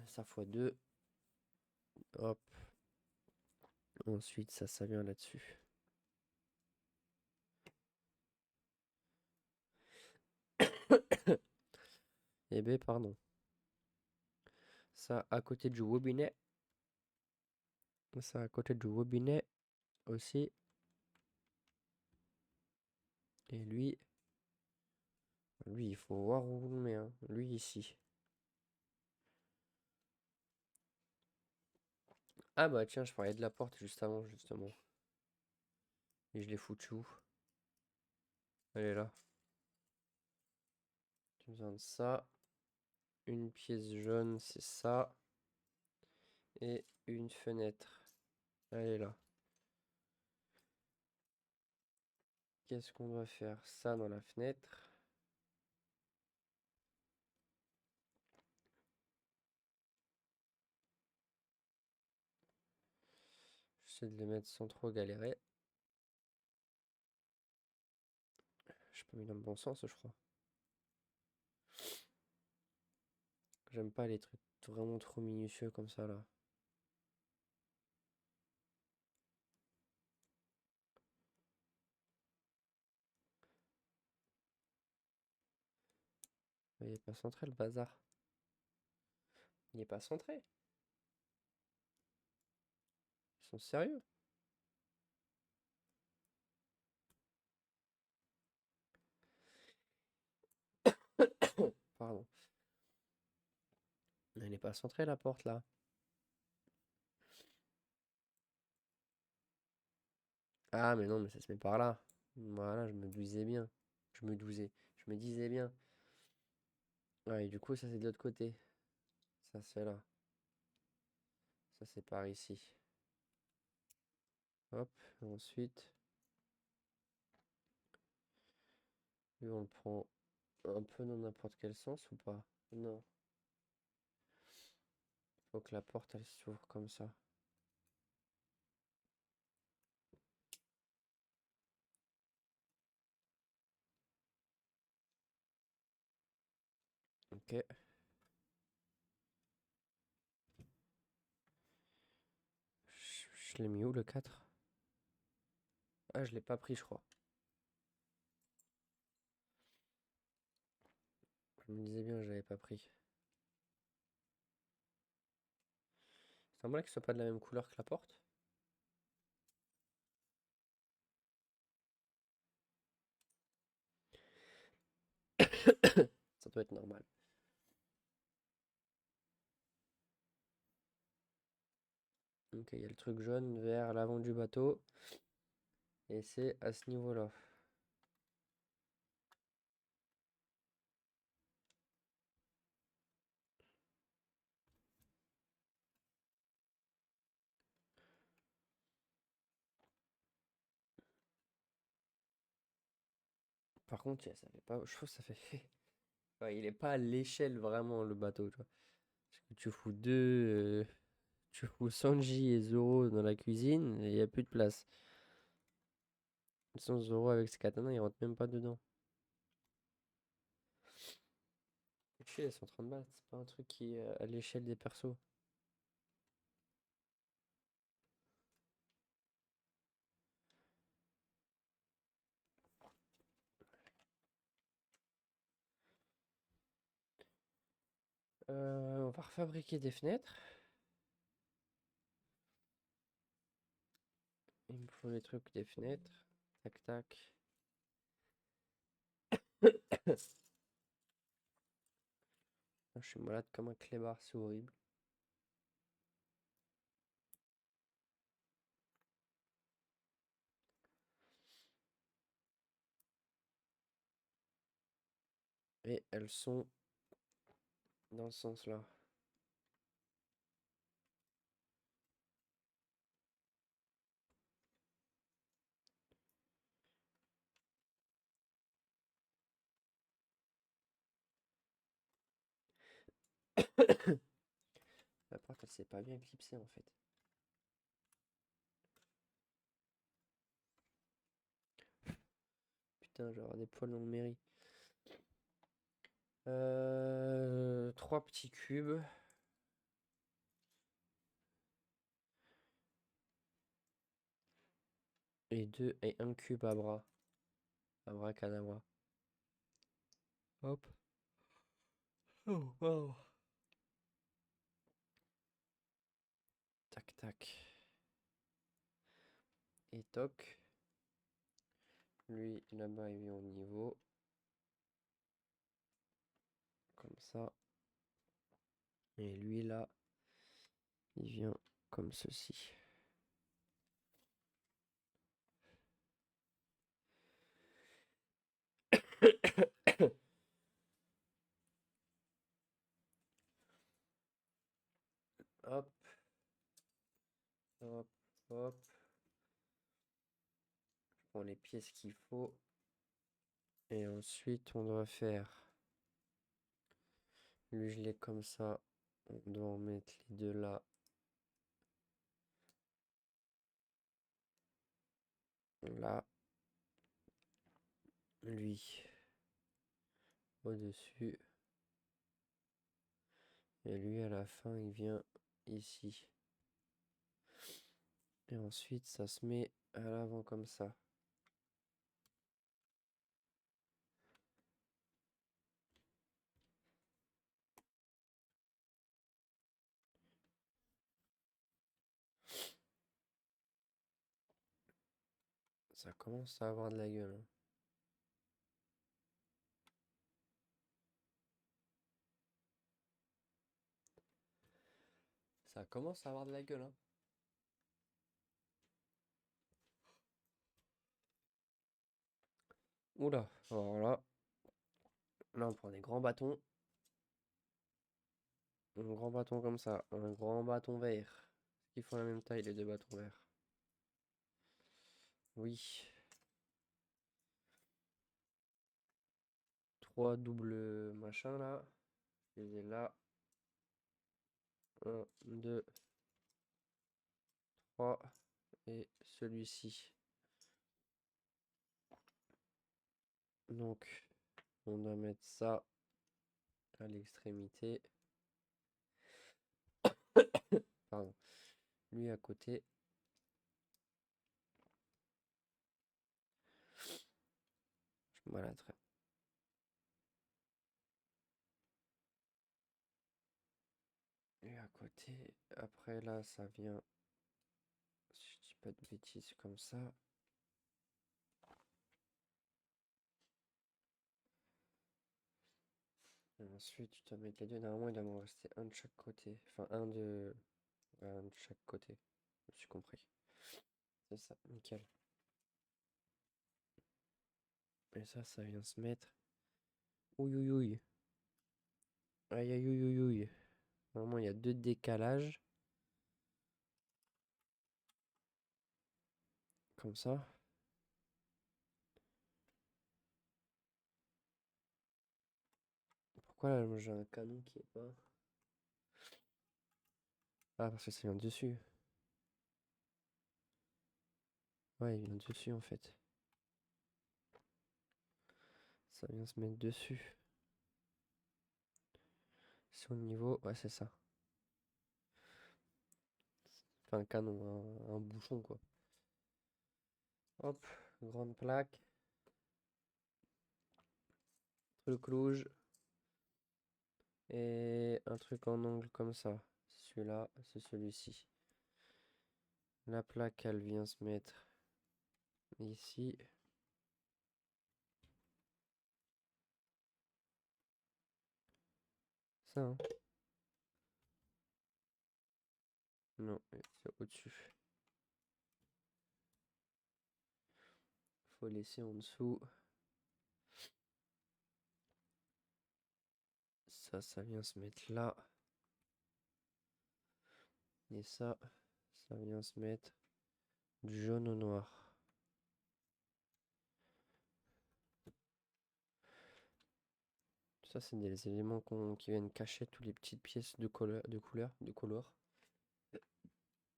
S2: Ça fois 2. Hop. Ensuite, ça vient là-dessus. Eh ben, pardon. Ça à côté du robinet. Ça à côté du robinet aussi. Et lui, il faut voir où on le met, hein. Lui, ici. Ah bah tiens, je parlais de la porte juste avant, justement. Et je l'ai foutu où? Elle est là. J'ai besoin de ça. Une pièce jaune, c'est ça. Et une fenêtre. Elle est là. Qu'est-ce qu'on doit faire? Ça dans la fenêtre. J'essaie de les mettre sans trop galérer. Je suis pas mis dans le bon sens, je crois. J'aime pas les trucs vraiment trop minutieux comme ça, là. Il est pas centré, le bazar. Il est pas centré. Ils sont sérieux. Pardon. Elle est pas centrée, la porte, là. Ah, mais non, mais ça se met par là. Voilà, je me disais bien. Je me disais bien. Ouais, et du coup, ça, c'est de l'autre côté. Ça, c'est là. Ça, c'est par ici. Hop, ensuite. Lui, on le prend un peu dans n'importe quel sens ou pas? Non. Faut que la porte, elle s'ouvre comme ça. Ok. Je l'ai mis où, le 4? Ah, je l'ai pas pris, je crois. Je me disais bien que je l'avais pas pris. C'est normal que ce soit pas de la même couleur que la porte? Ça doit être normal. Ok, il y a le truc jaune vers l'avant du bateau. Et c'est à ce niveau-là. Par contre, ça fait pas. Je trouve que ça fait. Ouais, il est pas à l'échelle vraiment le bateau, tu vois. Parce que tu fous tu fous Sanji et Zoro dans la cuisine et il n'y a plus de place. Sans Zoro avec ses katanas, il rentre même pas dedans. Chier, 130 balles, c'est pas un truc qui est à l'échelle des persos. On va refabriquer des fenêtres. Il me faut les trucs des fenêtres. Tac tac. Je suis malade comme un clébard, c'est horrible. Et elles sont dans ce sens-là. La porte, elle s'est pas bien clipsée en fait. Putain, je vais avoir des poils dans le mairie. 3 petits cubes. Et un cube à bras. Abracadabra. Hop. Oh, wow. Tac, tac. Et toc. Lui, là-bas, il vient au niveau. Comme ça. Et lui, là, il vient comme ceci. Hop. Hop, hop. Je prends les pièces qu'il faut. Et ensuite, on doit faire... Lui, je l'ai comme ça. On doit en mettre les deux là. Là. Lui. Au-dessus. Et lui, à la fin, il vient ici. Et ensuite, ça se met à l'avant comme ça. Ça commence à avoir de la gueule, hein. Ça commence à avoir de la gueule, hein. Oula, alors là. Là, on prend des grands bâtons. Un grand bâton comme ça. Un grand bâton vert. Ils font la même taille, les deux bâtons verts. Oui. 3 doubles machins là. Je les ai là. 1, 2, 3. Et celui-ci. Donc, on doit mettre ça à l'extrémité. Pardon. Lui à côté. Je m'aladrerai. Et à côté. Après là, ça vient. Si je dis pas de bêtises comme ça. Et ensuite, tu dois mettre les deux. Normalement, il doit m'en rester un de chaque côté. Enfin, un de. Ouais, un de chaque côté. Je me suis compris. C'est ça, nickel. Et ça vient se mettre. Ouïe, ouïe, ouïe. Aïe, aïe, ouïe, ouïe, ouïe. Normalement, il y a 2 décalages. Comme ça. Pourquoi là, j'ai un canon qui est pas. Ah, parce que ça vient dessus. Ouais, il vient dessus en fait. Ça vient se mettre dessus. C'est au niveau. Ouais, c'est ça. Enfin, un canon, un bouchon quoi. Hop, grande plaque. Truc rouge. Et un truc en angle comme ça. Celui-là, c'est celui-ci. La plaque, elle vient se mettre ici. Ça, hein. Non, c'est au-dessus. Faut laisser en dessous. Ça vient se mettre là. Et ça vient se mettre du jaune au noir. Ça, c'est des éléments qui viennent cacher toutes les petites pièces de couleur.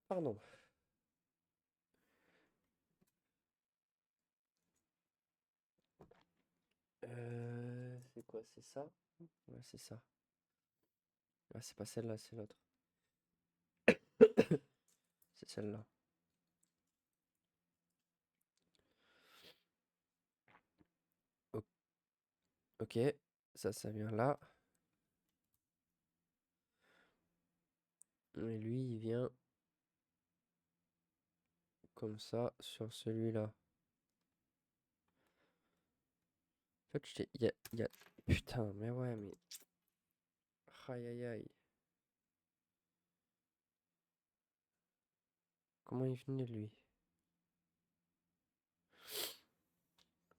S2: Pardon. C'est quoi? C'est ça? Ouais, c'est ça. Ah, c'est pas celle-là, c'est l'autre. C'est celle-là. Ok, ça vient là. Et lui, il vient comme ça sur celui-là. En fait, il y a... Putain, mais ouais, mais... Aïe, aïe, aïe. Comment il venait, lui?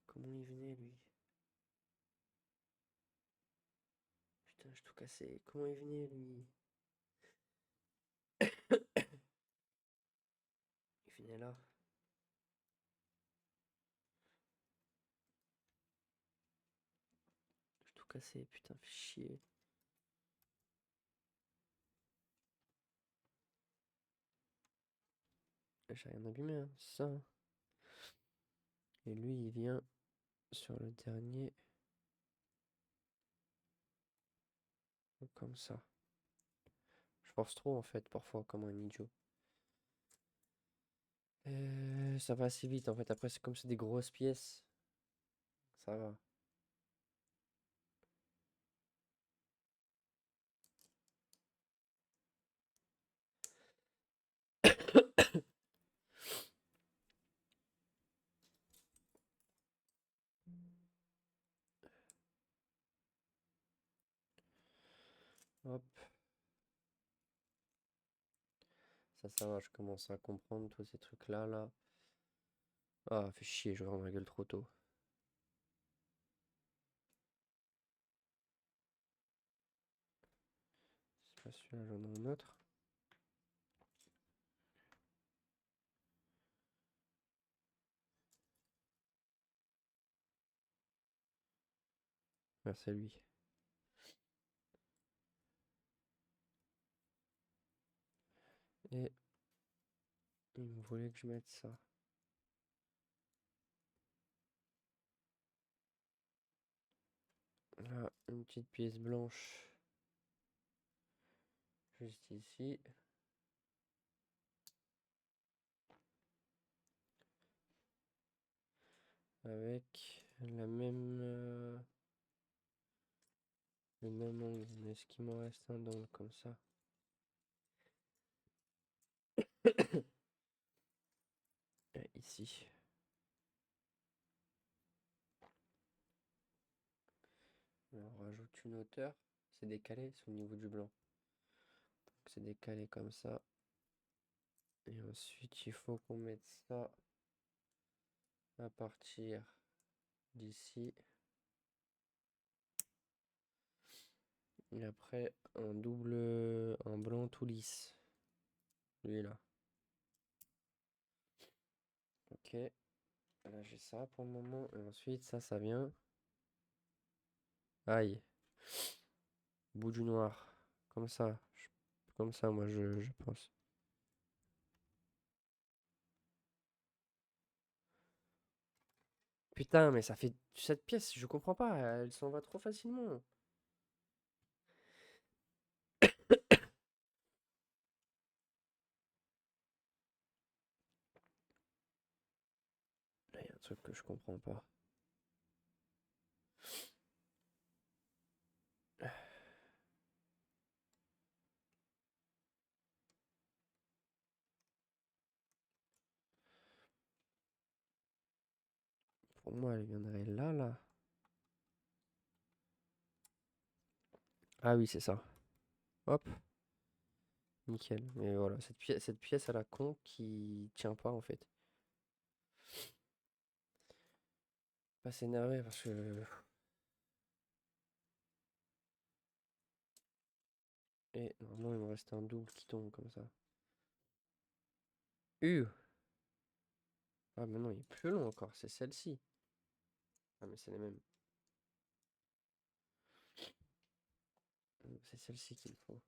S2: Comment il venait, lui? Putain, j'ai tout cassé. Comment il venait, lui? Il venait là. J'ai tout cassé, putain, fais chier. J'ai rien abîmé, hein, c'est ça. Hein. Et lui, il vient sur le dernier. Comme ça. Je force trop, en fait, parfois, comme un idiot. Ça va assez vite, en fait. Après, c'est comme c'est des grosses pièces. Ça va. Hop. Ça va, je commence à comprendre tous ces trucs-là, là. Ah, fait chier, je rends ma gueule trop tôt. C'est pas celui-là, j'en ai un autre. Merci à lui. Et il me voulait que je mette ça. Là, une petite pièce blanche. Juste ici. Avec la même... le même angle. Mais est-ce qu'il m'en reste un d'angle comme ça? Et ici. On rajoute une hauteur. C'est décalé, c'est au niveau du blanc. Donc c'est décalé comme ça. Et ensuite, il faut qu'on mette ça à partir d'ici. Et après, un blanc tout lisse. Lui là. Ok. Là, j'ai ça pour le moment. Et ensuite, ça vient. Aïe. Bout du noir. Comme ça. Comme ça, moi, je pense. Putain, mais ça fait cette pièce, je comprends pas. Elle s'en va trop facilement. Là, il y a un truc que je comprends pas. Pour moi, elle viendrait là, là. Ah oui, c'est ça. Hop. Nickel. Mais voilà, cette pièce à la con qui tient pas en fait. Pas s'énerver parce que Et normalement, il me reste un double qui tombe comme ça. Ah, mais non, il est plus long encore. C'est celle-ci. Ah, mais c'est les mêmes. C'est celle-ci qu'il faut.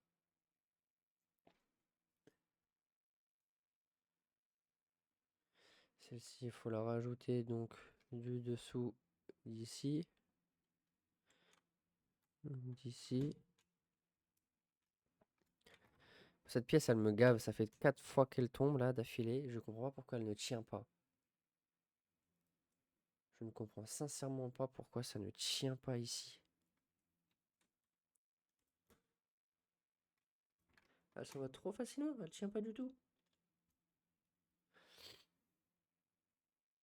S2: Celle-ci, il faut la rajouter donc du dessous d'ici. D'ici. Cette pièce, elle me gave. Ça fait 4 fois qu'elle tombe là d'affilée. Je comprends pas pourquoi elle ne tient pas. Je ne comprends sincèrement pas pourquoi ça ne tient pas ici. Elle s'en va trop facilement. Elle tient pas du tout.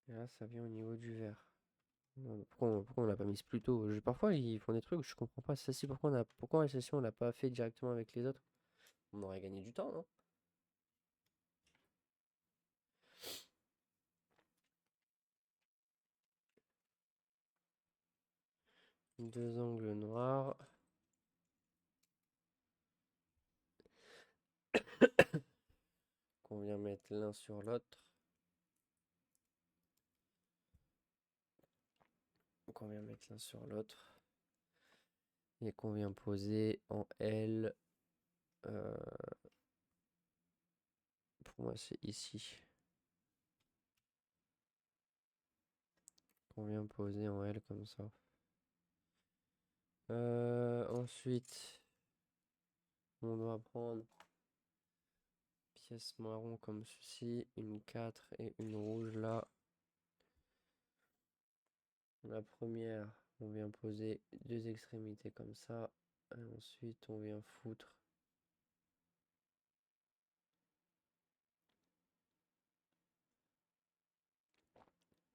S2: Et là, ça vient au niveau du verre. Pourquoi on l'a pas mise plus tôt? Parfois, ils font des trucs où je comprends pas. Celle-ci, pourquoi celle-ci, on l'a pas fait directement avec les autres? On aurait gagné du temps, non? Deux angles noirs. Qu'on vient mettre l'un sur l'autre. Qu'on vient mettre l'un sur l'autre. Et qu'on vient poser en L. Pour moi, c'est ici. Qu'on vient poser en L comme ça. Ensuite, on doit prendre pièce marron comme ceci, une 4 et une rouge là. La première, on vient poser deux extrémités comme ça. Et ensuite, on vient foutre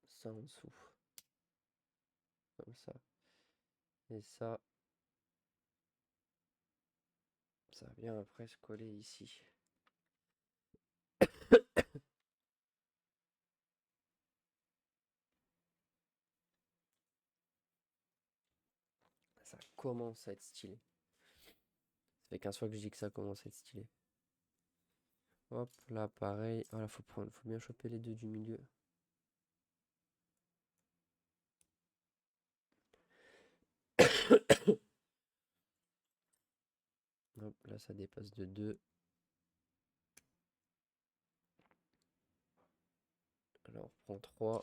S2: ça en dessous. Comme ça. Et ça vient après se coller ici. Ça commence à être stylé. Ça fait 15 fois que je dis que ça commence à être stylé. Hop, là pareil. Voilà, faut bien choper les deux du milieu. Hop, là ça dépasse de 2. Alors on reprend 3.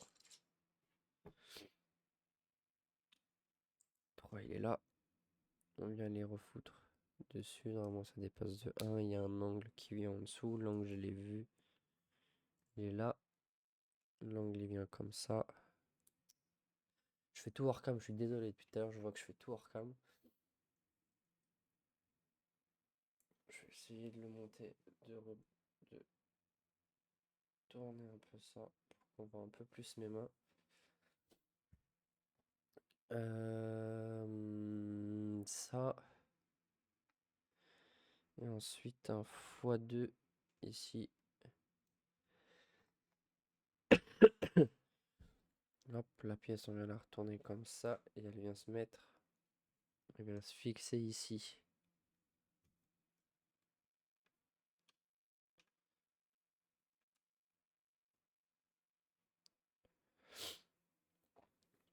S2: 3 il est là. On vient les refoutre dessus. Normalement ça dépasse de 1. Il y a un angle qui vient en dessous. L'angle je l'ai vu. Il est là. L'angle il vient comme ça. Je fais tout hors cam, je suis désolé. Depuis tout à l'heure je vois que je fais tout hors cam. Je vais essayer de le monter, de tourner un peu ça pour qu'on voit un peu plus mes mains. Ça. Et ensuite un x2 ici. Hop, la pièce, on vient la retourner comme ça et elle vient se mettre, elle vient se fixer ici.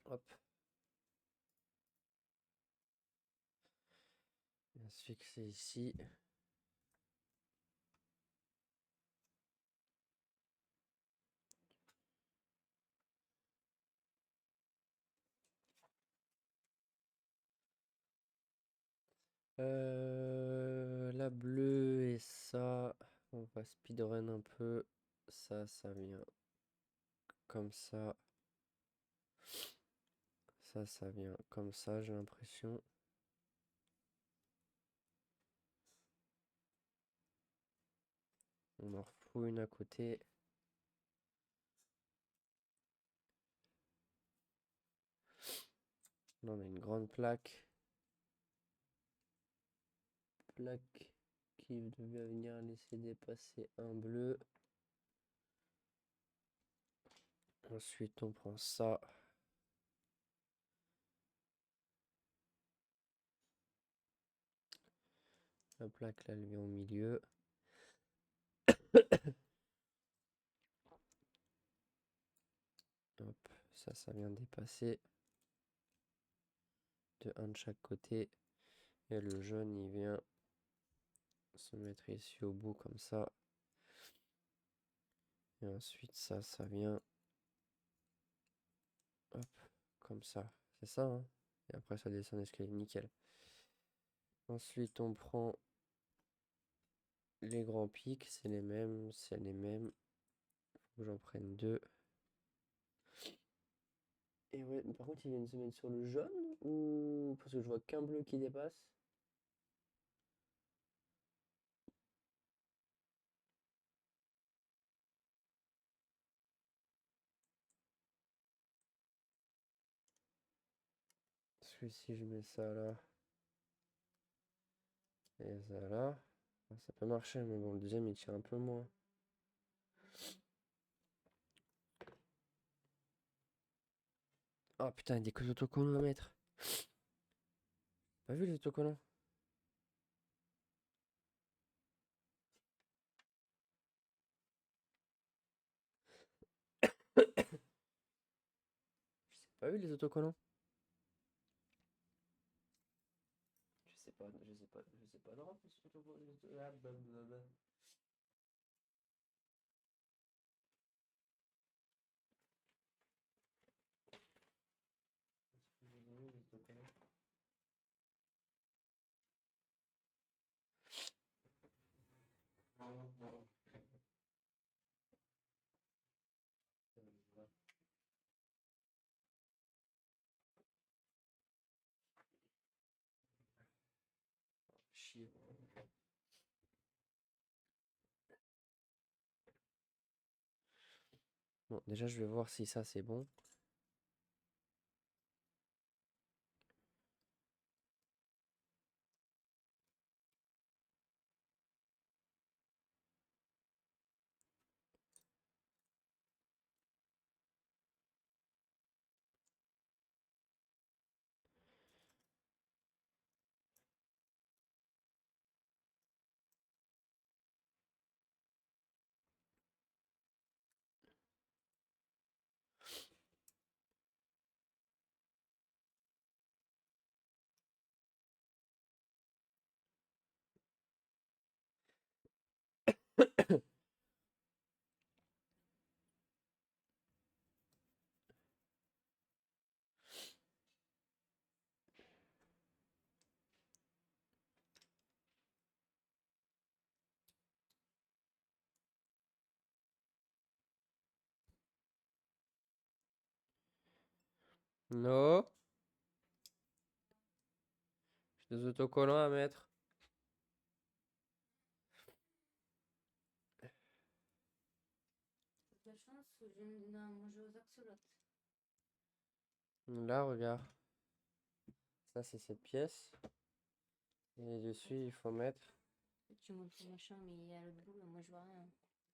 S2: Hop. Elle vient se fixer ici. La bleue et ça, on va speedrun un peu. Ça vient comme ça. Ça vient comme ça, j'ai l'impression. On en refout une à côté. Là, on a une grande plaque. Plaque qui devait venir laisser dépasser un bleu. Ensuite, on prend ça. La plaque là, elle vient au milieu. Hop, ça vient dépasser de un de chaque côté. Et le jaune, il vient se mettre ici au bout comme ça. Et ensuite, ça vient, hop, comme ça. C'est ça, hein. Et après, ça descend l'escalier, nickel. Ensuite, on prend les grands pics, c'est les mêmes, c'est les mêmes. Faut que j'en prenne deux. Et ouais, par contre, ils viennent se mettre sur le jaune ou parce que je vois qu'un bleu qui dépasse. Parce que si je mets ça là et ça là, ça peut marcher, mais bon, le deuxième il tient un peu moins. Oh putain, il y a des que autocollants à mettre. Pas vu les autocollants? Pas vu les autocollants? Je sais pas de rendre les autocollants. Ah, blablabla. Les autocollants. Chier. Bon, déjà, je vais voir si ça c'est bon. Non. J'ai des autocollants à mettre.
S1: De la chance, je viens de manger aux axolotes.
S2: Là, regarde. Ça, c'est cette pièce. Et dessus, il faut mettre.
S1: Tu montres le machin, mais il y a l'autre bout, moi je vois rien.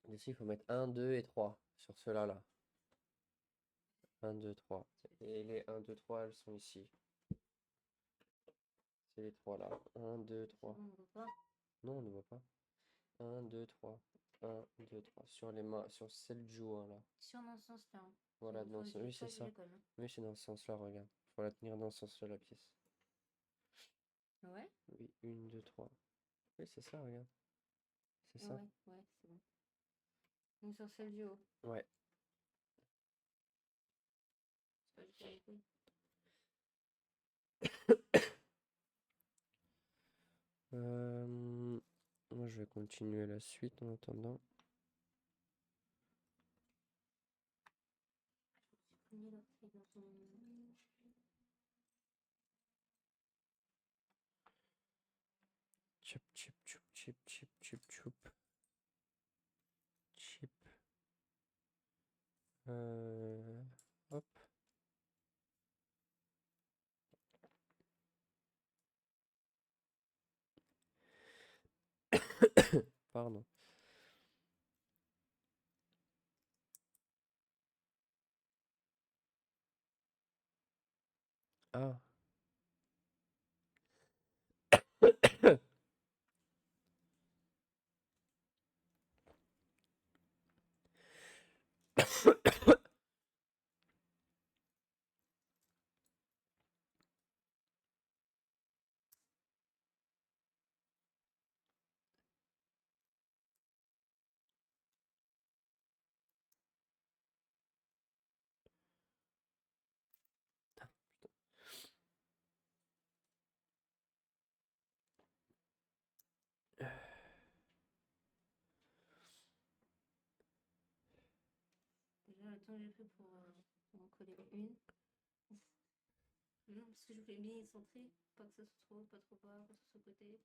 S2: Dessus, il faut mettre 1, 2 et 3 sur ceux-là, là. 1, 2, 3. Et les 1, 2, 3, elles sont ici. C'est les 3 là. 1, 2, 3.
S1: On ne voit pas.
S2: Non, on ne voit pas. 1, 2, 3. 1, 2, 3. Sur les mains, sur celle du haut, hein, là.
S1: Si on dans ce sens-là. Hein.
S2: Voilà,
S1: Faut
S2: dans
S1: que
S2: ce...
S1: je-
S2: oui,
S1: faut
S2: c'est
S1: que je
S2: ça.
S1: le colle, hein.
S2: Oui, c'est dans ce sens-là, regarde. Faut la tenir dans ce sens-là, la pièce.
S1: Ouais?
S2: Oui, 1, 2, 3. Oui, c'est ça, regarde. C'est ça.
S1: Ouais, c'est bon. Donc sur celle du haut.
S2: Ouais.
S1: C'est pas juste les couilles.
S2: Moi, je vais continuer la suite en attendant.
S1: J'ai mis l'autre, c'est dans son-
S2: Chip, chip, chip, chip, chip, chip, chip. Chip. Hop. Pardon. Ah.
S1: temps que j'ai fait pour en coller une. Non, parce que je voulais bien y centrer, pas que ça soit trop haut, pas trop bas, pas que ce soit côté.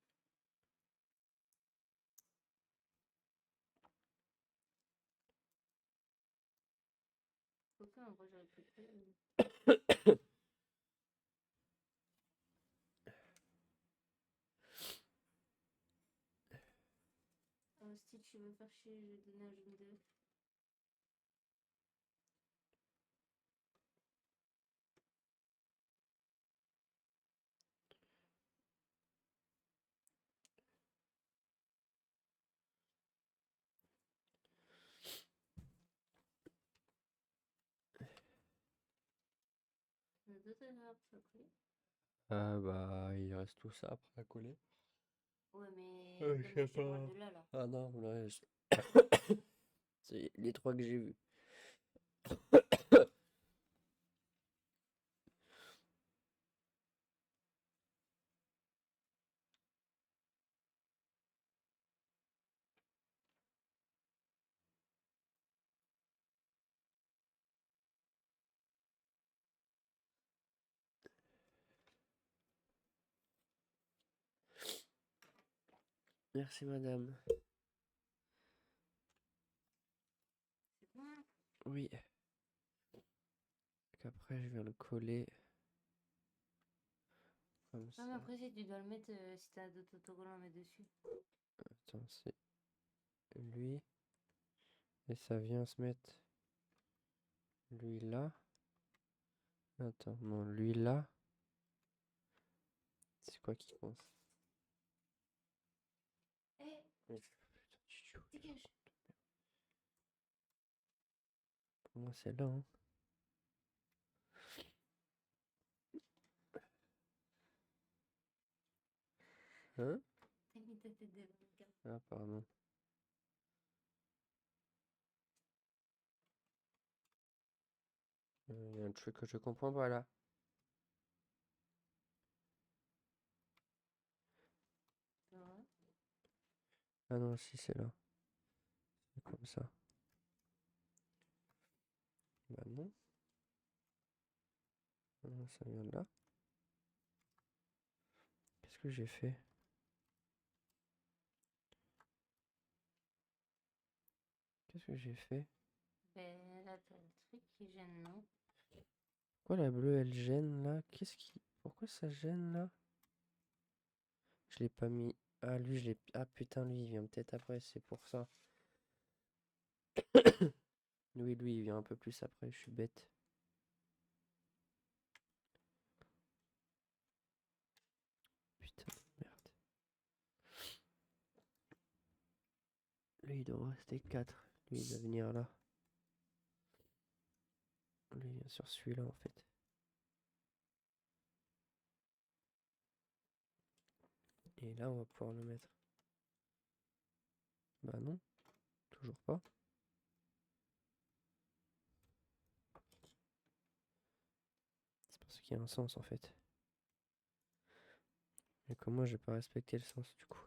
S1: Aucun, en vrai, j'aurais pu le faire. Stitch, il veut faire chier, je vais donner un jaune 2. On a d'autres agréables à coller.
S2: Ah bah, il reste tout ça après à coller.
S1: Ouais, mais
S2: Ouais, je sais
S1: je te parle
S2: pas.
S1: de là.
S2: Ah non, là, c'est les 3 que j'ai vus. Merci madame.
S1: C'est bon.
S2: Oui. Après, je viens le coller. Comme
S1: Non,
S2: ça.
S1: mais après, si tu dois le mettre, si t'as d'autres autocollants à mettre dessus.
S2: Attends, c'est lui. Et ça vient se mettre lui là. Attends, non, lui là. C'est quoi qui coince?
S1: Eh,
S2: Mais putain,
S1: dégage.
S2: pour moi, c'est là, hein. Hein?
S1: T'as mis ta tête devant le gars.
S2: Ah, pardon. Il y a un truc que je comprends pas là.
S1: Ouais.
S2: Ah non, si, c'est là. C'est comme ça. Bah non. Ah non, ça vient de là. Qu'est-ce que j'ai fait? Qu'est-ce que j'ai fait?
S1: Ben là, t'as le truc qui gêne, non?
S2: Pourquoi la bleue, elle gêne là? Qu'est-ce qui... Pourquoi ça gêne là? Je l'ai pas mis... Ah, lui, je l'ai... Ah, putain, lui, il vient peut-être après, c'est pour ça. Oui, lui, il vient un peu plus après, je suis bête. Putain, merde. Lui, il doit en rester 4. Lui, il doit venir là. Lui, il vient sur celui-là, en fait. Et là, on va pouvoir le mettre. Bah non, toujours pas. C'est parce qu'il y a un sens, en fait. Et comme moi, j'ai pas respecté le sens, du coup.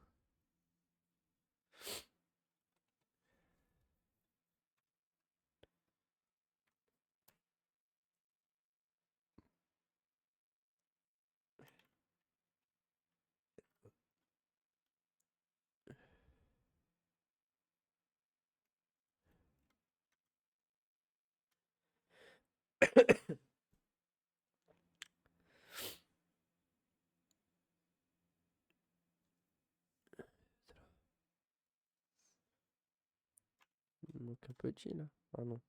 S2: Il manque un petit, là. Ah non.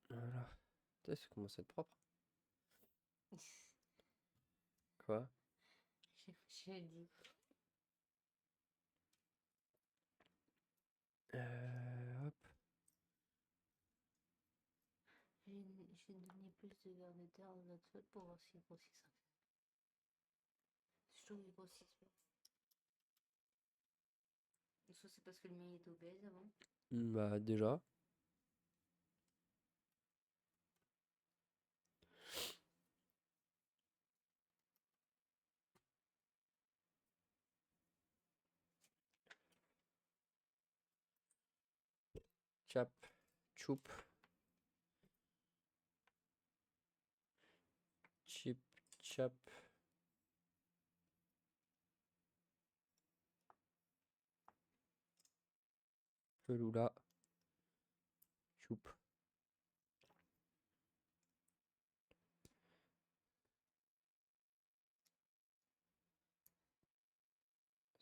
S2: Voilà. Putain, ça commence à être propre. Quoi?
S1: J'ai dit.
S2: Hop.
S1: J'ai donné plus de verre de terre aux autres feuilles pour voir s'ils grossissent un peu. Je trouve qu'ils grossissent pas. Soit c'est parce que le mien était obèse avant.
S2: Bah, déjà. chap, choup, chip, chap. Chelou-là. Choup.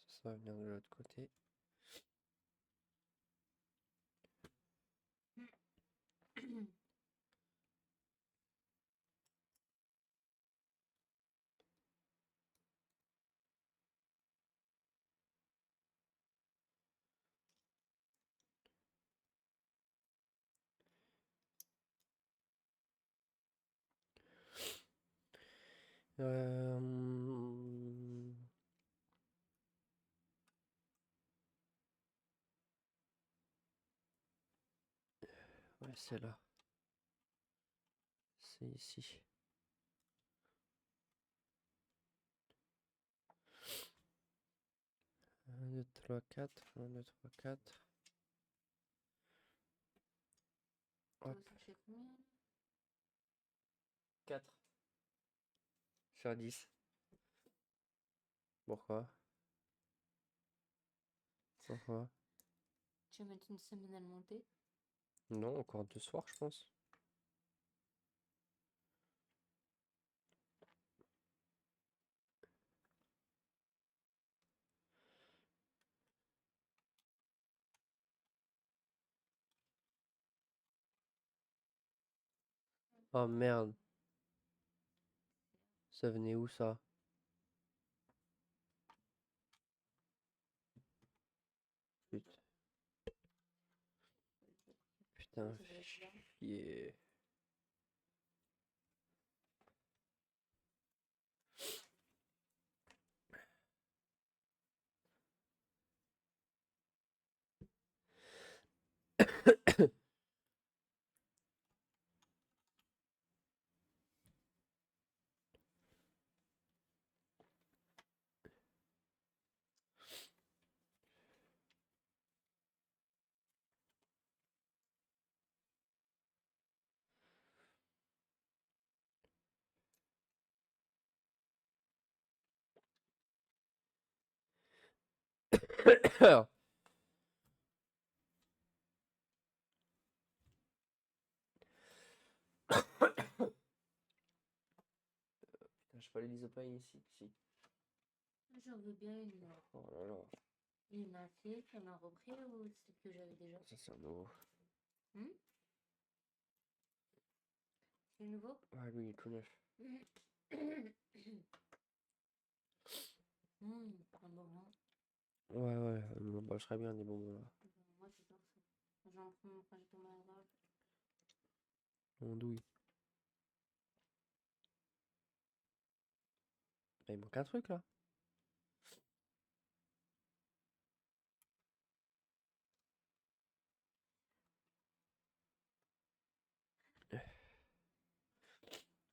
S2: Ça va venir de l'autre côté. Ouais, c'est là. C'est ici. 1, 2, 3, 4. 1, 2, 3, 4. Hop.
S1: Ça fait combien?
S2: 4 sur 10. Pourquoi? Pourquoi?
S1: Tu vas mettre une semaine à le monter?
S2: Non, encore 2 soirs, je pense. Oh merde. Ça venait où ça? Putain, putain,
S1: Ouais, ça doit être là.
S2: chier. Putain, je peux aller l'isopane ici, ici.
S1: J'en veux bien une.
S2: Oh là là,
S1: Une assez, on a repris ou c'est que j'avais déjà?
S2: ça c'est un nouveau.
S1: C'est nouveau?
S2: Ah lui, il est tout neuf.
S1: Un bonbon.
S2: Ouais, ouais, bah, je serais bien des bonbons là.
S1: Moi j'adore ça. J'en prends quand j'étais malade.
S2: Mon douille. Ah, il manque un truc là.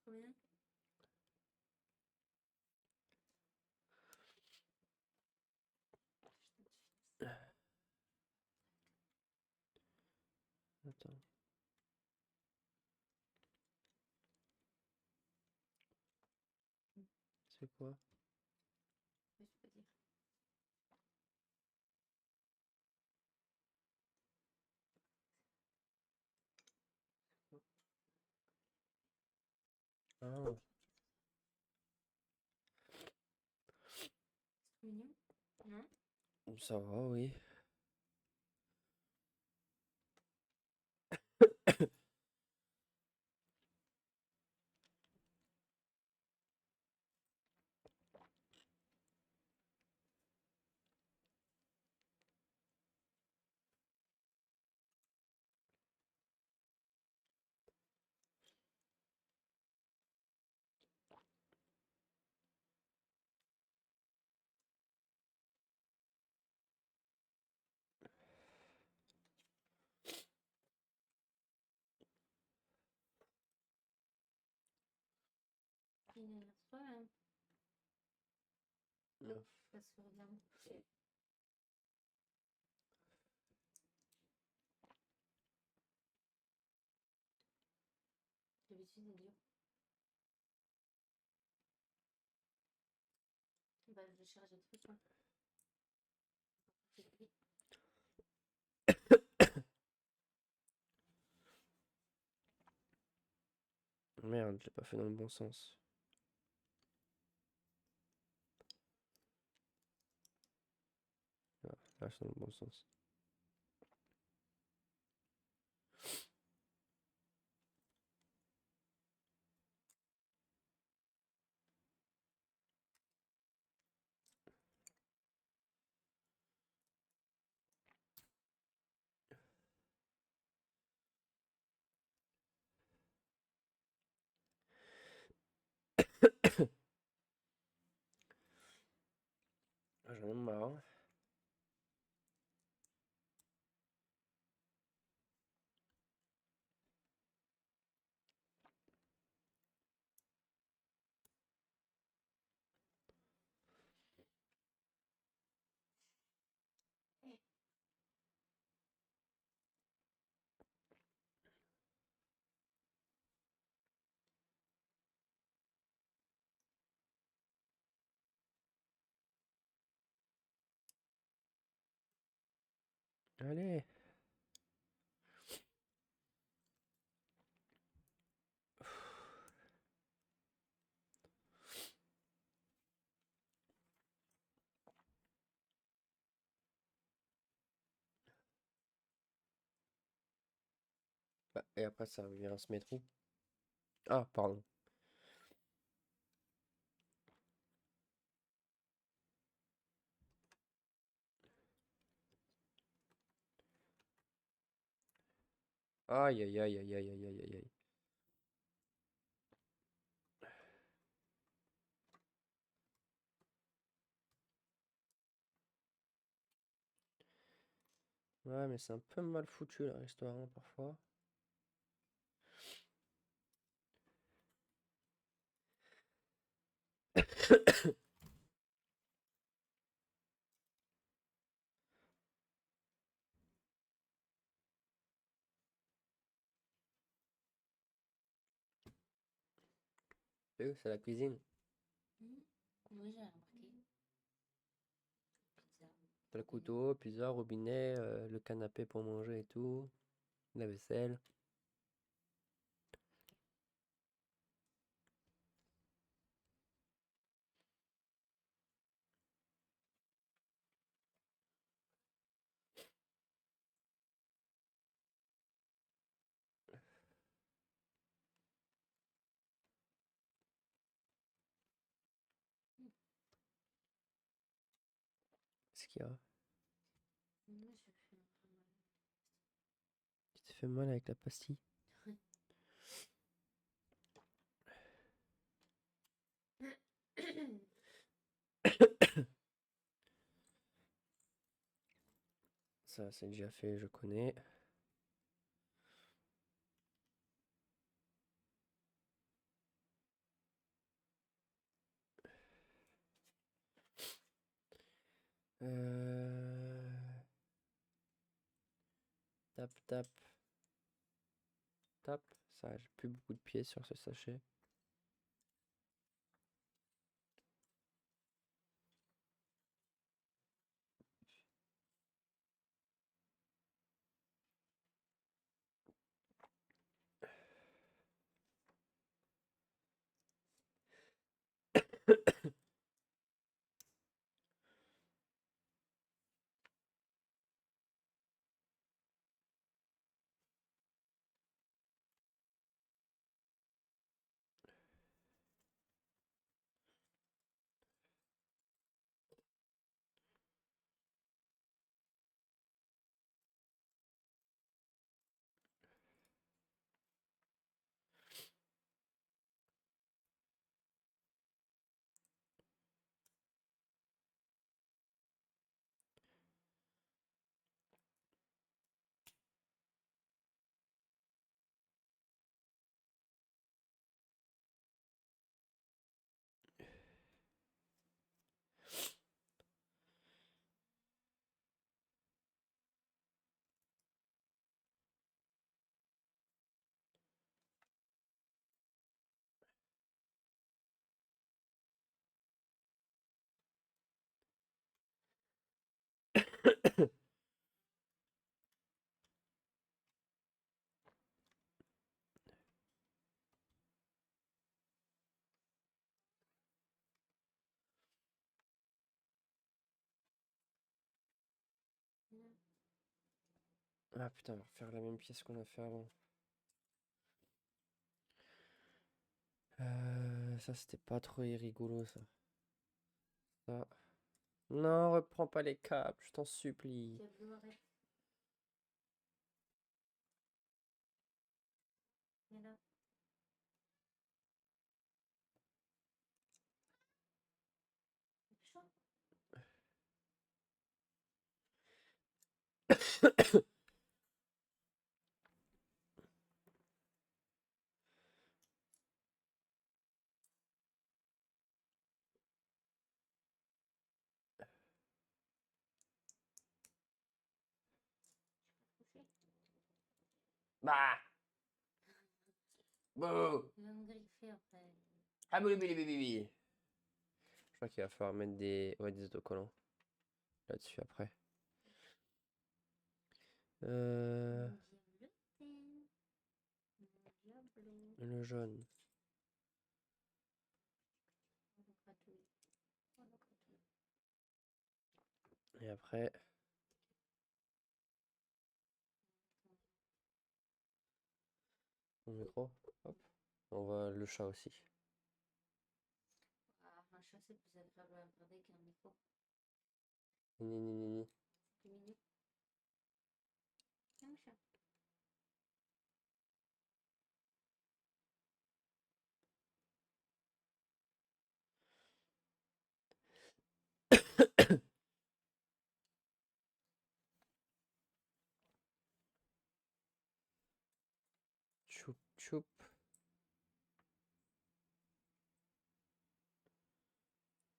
S1: Combien?
S2: Attends. C'est quoi?
S1: Je peux dire.
S2: Ah,
S1: C'est mignon? Non?
S2: ça va, oui.
S1: Il est soi-même.
S2: Neuf.
S1: Ça se regarde. médecine est dur. Bah, je vais charger le truc. Hein. C'est pris.
S2: Merde, je l'ai pas fait dans le bon sens. Ah, là, c'est dans le bon sens. Ah, j'en ai marre. Allez. Bah, et après, ça vient se mettre où? Ah, pardon. Aïe, aïe, aïe, aïe, aïe, aïe, aïe, aïe, aïe. Ouais, mais c'est un peu mal foutu, la restaurant, parfois. C'est où? C'est la cuisine.
S1: Oui, j'ai remarqué. Pizza.
S2: T'as le couteau, pizza, robinet, le canapé pour manger et tout. La vaisselle. Qu'est-ce qu'il y a?
S1: Moi, je fais un peu mal.
S2: Tu t'es fait mal avec la pastille? Ça, c'est déjà fait, je connais. Euh... Tap, tap, tap. Ça, j'ai plus beaucoup de pieds sur ce sachet. Ah putain, on va refaire la même pièce qu'on a fait avant. Ça, c'était pas trop rigolo, ça. Ça. Non, reprends pas les câbles, je t'en supplie.
S1: Diablo, arrête. Viens là. Chaud. Couché.
S2: Bah! Bouh!
S1: Il va me griffer après.
S2: Ah, bouli, bouli, bouli, bouli. Je crois qu'il va falloir mettre des autocollants là-dessus après.
S1: Mon diablo. Mon diablo.
S2: Le jaune.
S1: On va gratouiller. On va gratouiller.
S2: Et après, mon micro. Hop. On voit le chat aussi.
S1: Ah, un chat, c'est plus agréable à regarder qu'un micro.
S2: Ni, ni, ni, ni.
S1: C'est plus mignon. Tiens, chat.
S2: Choup, choup.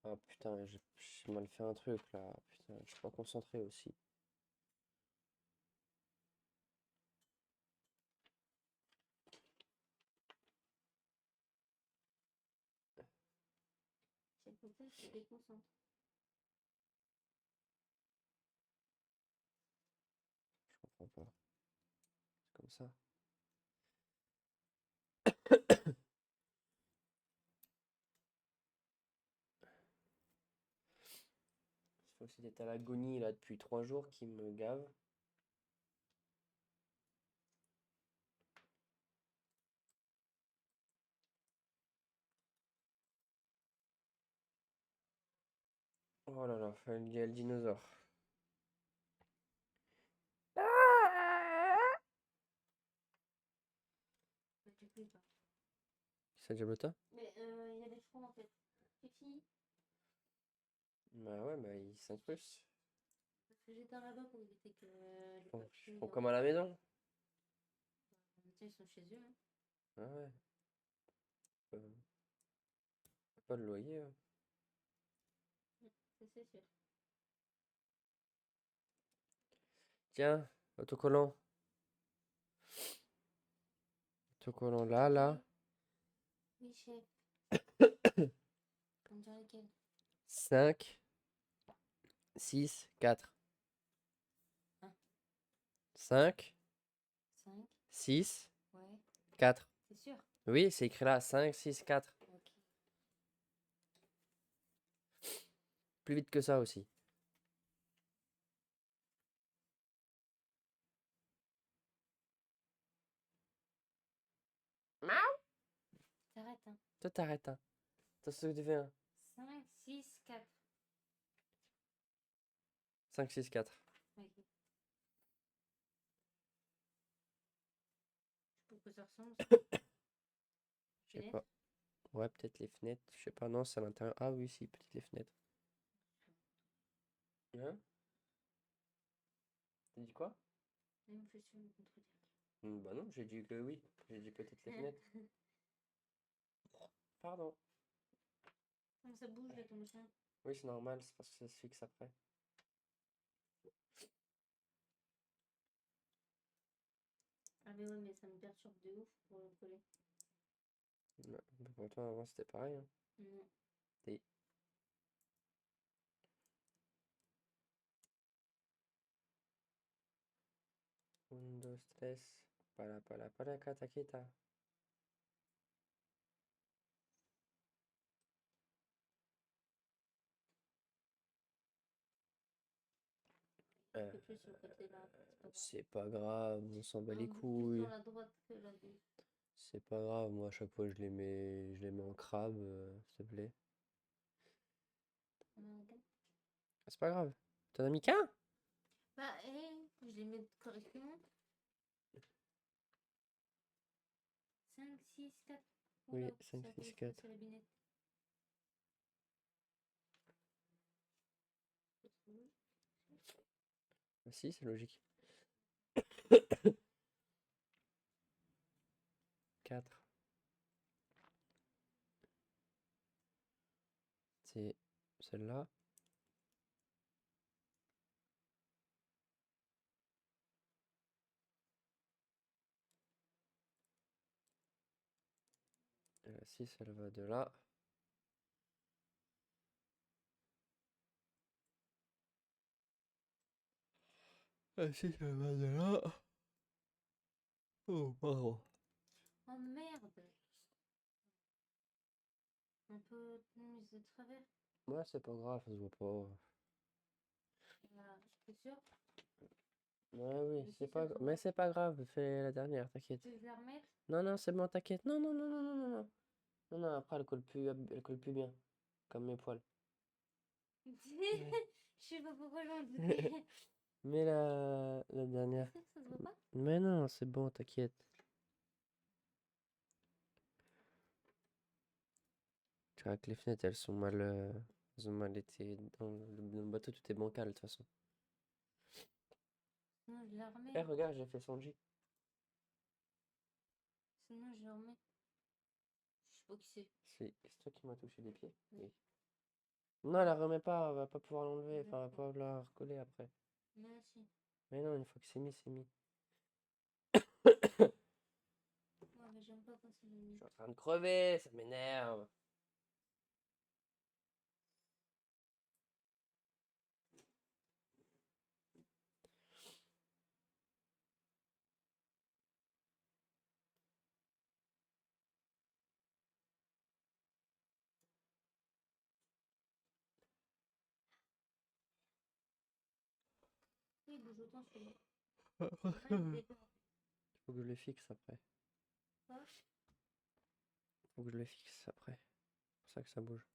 S2: Ah putain, j'ai mal fait un truc là. Putain, je suis pas concentré aussi.
S1: C'est comme ça, je te déconcentre.
S2: Je comprends pas. C'est comme ça. C'est aussi d'être à l'agonie là depuis 3 jours qui me gave. Oh là là, il y a le dinosaure.
S1: Bah, tu peux pas.
S2: C'est Diablota?
S1: Mais il y a des chevaux en fait. Fifi,
S2: Bah ouais, bah il s'incruste.
S1: parce que j'étais là-bas pour éviter que les
S2: Ils
S1: papis.
S2: font comme à la maison.
S1: Tiens, ils sont chez eux. Hein.
S2: Ah ouais. Euh, Pas de loyer. Hein.
S1: Ça, c'est sûr.
S2: Tiens, autocollant. Autocollant là, là.
S1: Oui, chef. On dirait lequel?
S2: 5, 6, 4.
S1: Un.
S2: 5,
S1: 5.
S2: 6,
S1: Ouais.
S2: 4.
S1: C'est sûr.
S2: Oui, c'est écrit là. 5, 6, 4.
S1: Ok.
S2: Plus vite que ça aussi.
S1: T'arrêtes, hein.
S2: Toi, t'arrêtes. Hein. Toi, ce que tu fais. Hein.
S1: 5, 6, 4.
S2: 5, 6, 4.
S1: Ok. Je trouve que ça ressemble. Ça.
S2: Je sais
S1: Fenêtre.
S2: pas. Ouais, peut-être les fenêtres. Je sais pas. Non, c'est à l'intérieur. Ah oui, si, peut-être les fenêtres. Hein? T'as dit quoi?
S1: Même je suis me contredire.
S2: Bah non, j'ai dit que oui. J'ai dit peut-être les fenêtres. Pardon.
S1: Comment ça bouge là ton machin?
S2: Oui, c'est normal, c'est parce que ça se fixe après.
S1: Ah mais ouais, mais ça me perturbe de ouf pour le coller.
S2: Ouais, bah pour toi, avant, c'était pareil. Hein.
S1: Non.
S2: Et... Un, dos, tres. Para, kataquita. Euh,
S1: C'est plus sur le côté là. C'est pas grave.
S2: c'est pas grave, on s'en bat les
S1: Plus
S2: couilles.
S1: sur la droite que la gauche.
S2: C'est pas grave, moi à chaque fois je les mets en crabe, s'il te plaît.
S1: Regarde.
S2: C'est pas grave. T'en as mis qu'un?
S1: Bah, je les mets correctement. 5, 6, 4.
S2: Oui,
S1: Oula,
S2: 5,
S1: ça
S2: 6,
S1: fait
S2: 4.
S1: c'est la binette.
S2: Ah si, c'est logique. 4. C'est celle-là. Et la 6, elle va de là. La 6, elle va de là. Oh, pardon.
S1: Oh merde! Un peu mise de travers.
S2: Ouais, c'est pas grave, ça se voit pas.
S1: Voilà, t'es sûr?
S2: Ouais, oui,
S1: Mais si,
S2: c'est
S1: ça
S2: pas...
S1: se voit.
S2: Mais c'est pas grave, fais la dernière, t'inquiète.
S1: Tu veux que je la remette?
S2: Non, non, c'est bon, t'inquiète. Non, non, non, non, non, non, non. Non, non, après, elle colle plus bien. Comme mes poils. Ouais.
S1: Je sais pas pourquoi j'en doutais.
S2: Mais la dernière.
S1: C'est sûr que ça se voit pas?
S2: Mais non, c'est bon, t'inquiète. Tu vois que les fenêtres, elles ont mal été. Dans le bateau, tout est bancal, de toute façon.
S1: Sinon, je la remets.
S2: Eh, regarde, j'ai fait Sanji.
S1: Sinon, je la remets. Je sais pas qui c'est.
S2: C'est toi qui m'as touché les pieds?
S1: Oui.
S2: Oui. Non, elle la remet pas, elle va pas pouvoir l'enlever, enfin, elle va
S1: D'accord.
S2: pas la recoller après.
S1: Merci.
S2: Mais non, une fois que c'est mis, c'est mis.
S1: Ouais, mais j'aime pas quand c'est
S2: Je
S1: mis.
S2: suis en train de crever, ça m'énerve.
S1: Oui, il bouge autant celui-là.
S2: Faut que je le fixe après.
S1: Quoi?
S2: Faut que je le fixe après. C'est pour ça que ça bouge.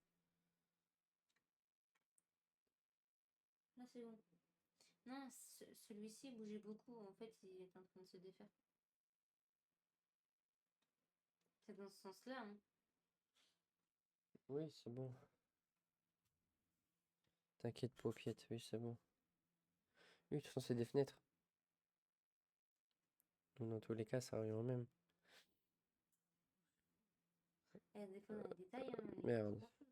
S1: Là, c'est bon. Non, celui-ci bougeait beaucoup. En fait, il est en train de se défaire. C'est dans ce sens-là, hein.
S2: Oui, c'est bon. T'inquiète, paupiette, oui, c'est bon. Oui, de toute façon, c'est des fenêtres. Donc, dans tous les cas, ça revient au même.
S1: Et des fois, dans les détails, hein, on est
S2: Merde.
S1: pas trop.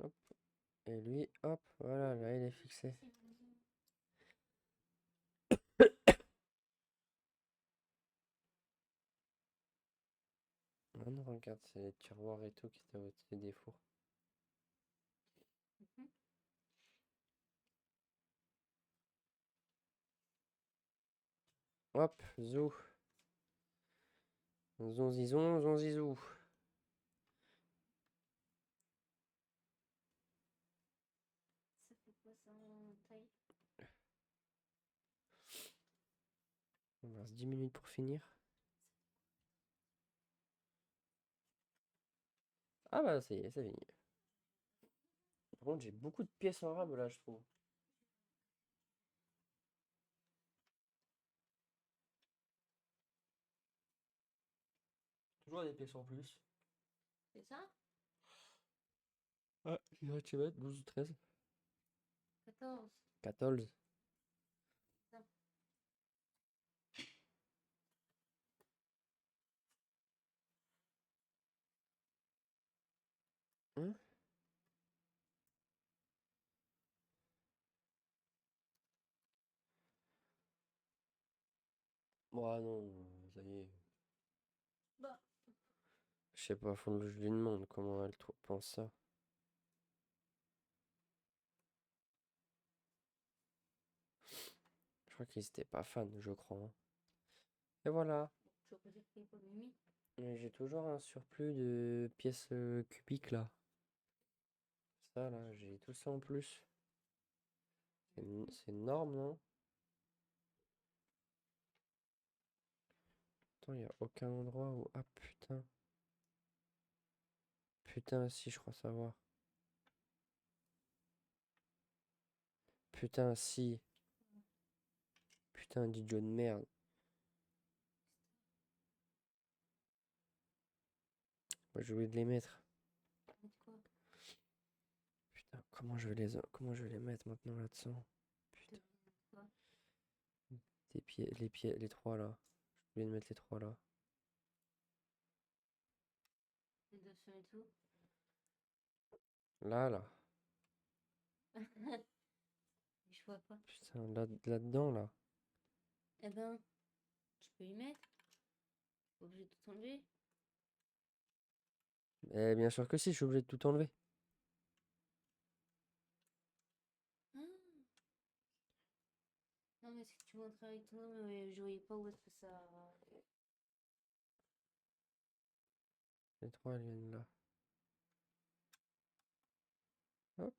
S2: Hop. Et lui, hop, voilà, là, il est fixé. Ah non, regarde, c'est les tiroirs et tout qui étaient au-dessus des fours.
S1: Mhm.
S2: Hop, zou. Zonzizon, zonzizou.
S1: Ça fait quoi ça en taille?
S2: Il me reste 10 minutes pour finir. Ah bah, ça y est, c'est fini. Par contre, j'ai beaucoup de pièces en rab là, je trouve. Toujours des pièces en plus.
S1: C'est ça?
S2: Ah, il va tu mettre 12 ou 13.
S1: 14.
S2: 14.
S1: Ça.
S2: Hein? Ah non, ça y est.
S1: Bah,
S2: Je sais pas, faut que je lui demande comment elle pense ça. crois qu'ils étaient pas fans, je crois, hein. Et voilà.
S1: Tu peux dire qu'il n'est pas Mimi.
S2: Mais j'ai toujours un surplus de pièces cubiques là. Ça là, j'ai tout ça en plus. C'est énorme, non? Attends, il n'y a aucun endroit où... Ah putain. Putain, si, je crois savoir. Putain, si. Putain, d'idiot de merde. Moi, j'ai oublié de les mettre.
S1: Quoi?
S2: Putain, comment je vais les mettre maintenant là-dedans? Putain.
S1: Quoi?
S2: Les trois là. J'ai oublié de mettre les trois là.
S1: Les dessous et tout.
S2: Là.
S1: Je vois pas.
S2: Putain, là-dedans là.
S1: Eh ben, tu peux y mettre. Pas obligé de tout enlever.
S2: Eh bien sûr que si, je suis obligé de tout enlever.
S1: Ah. Non, mais si tu montres avec ton nom, je voyais pas où est-ce que ça.
S2: Les trois, elles viennent là. Hop.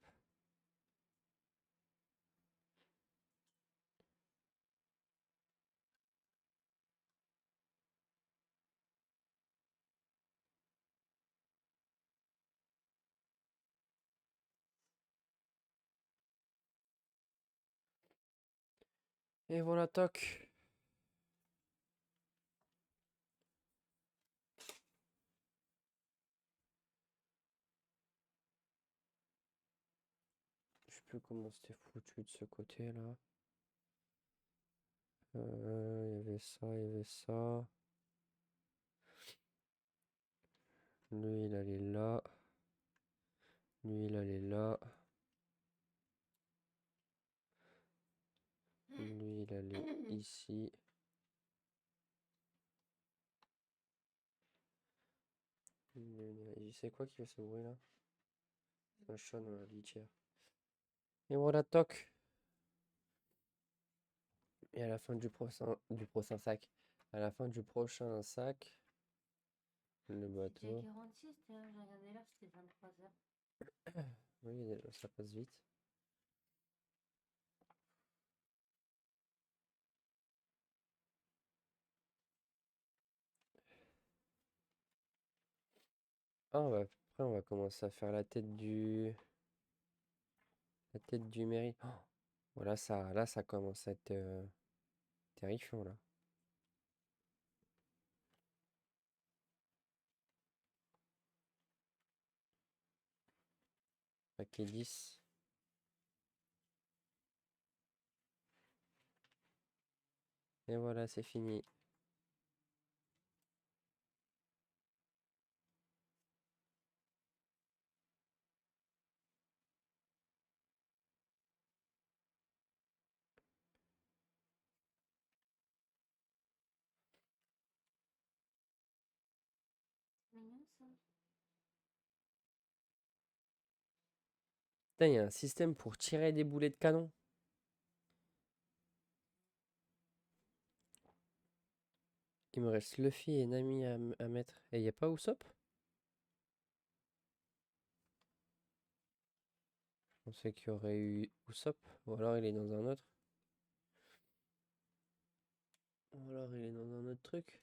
S2: Et voilà, toc. Je sais plus comment c'était foutu de ce côté là. Il y avait ça, il y avait ça. Lui, il allait là. Lui, il allait là. Lui, il allait ici. C'est quoi qui fait ce bruit là? C'est un chat dans la litière. Et voilà, toc. Et à la fin du prochain sac. À la fin du prochain sac, le
S1: C'était
S2: bateau.
S1: 46, j'ai regardé là, c'était 23h.
S2: Oui, ça passe vite. Ah, après, on va commencer à faire la tête du mairie. Oh, voilà, là, ça commence à être terrifiant, là. Paquet 10. Et voilà, c'est fini.
S1: Mignon ça.
S2: Putain, il y a un système pour tirer des boulets de canon. Il me reste Luffy et Nami à mettre. Et il n'y a pas Usopp? Je pensais qu'il y aurait eu Usopp. Ou alors il est dans un autre. Ou alors il est dans un autre truc.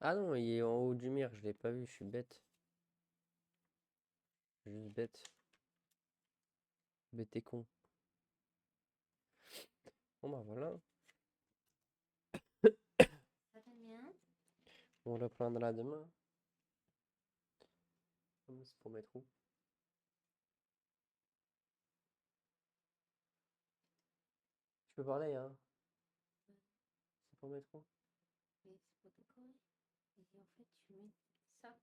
S2: Ah non, il est en haut du mur. Je l'ai pas vu, je suis bête. Juste bête. Bête et con. Bon bah voilà.
S1: Ça t'aime bien?
S2: On reprendra demain. C'est pour mettre où? Tu peux parler, hein? C'est pour mettre où?
S1: Mais c'est pas décoré. Et en fait, tu mets ça.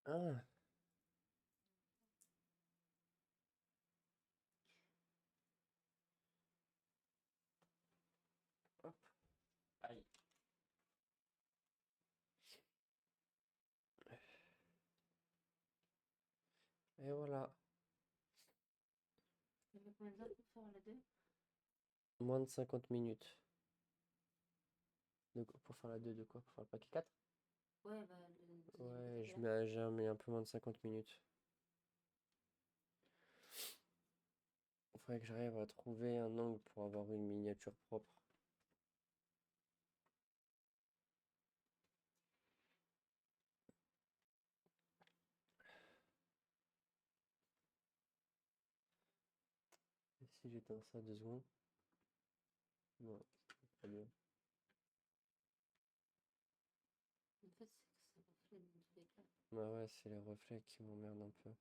S2: Ah, hop. Aïe. Et voilà.
S1: Il y avait combien de temps pour faire les deux?
S2: Moins de 50 minutes. Pour faire la 2 de quoi? Pour faire le paquet 4?
S1: Ouais, bah, le deuxième
S2: Ouais,
S1: paquet là.
S2: j'ai mis un peu moins de 50 minutes. Il faudrait que j'arrive à trouver un angle pour avoir une miniature propre. Et si j'éteins ça 2 secondes? Non, c'est pas bien.
S1: En fait, c'est que ça reflète dans tous les cas.
S2: Bah ouais, c'est les reflets qui m'emmerdent un peu.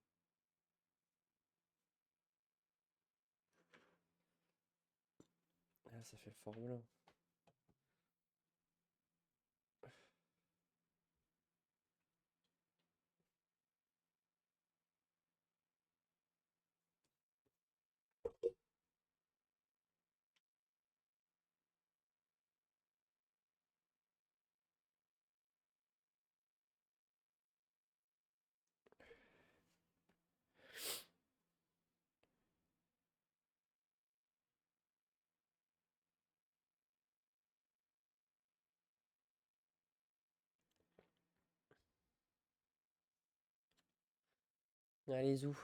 S2: Ah, ça fait fort blanc. Allez, zou.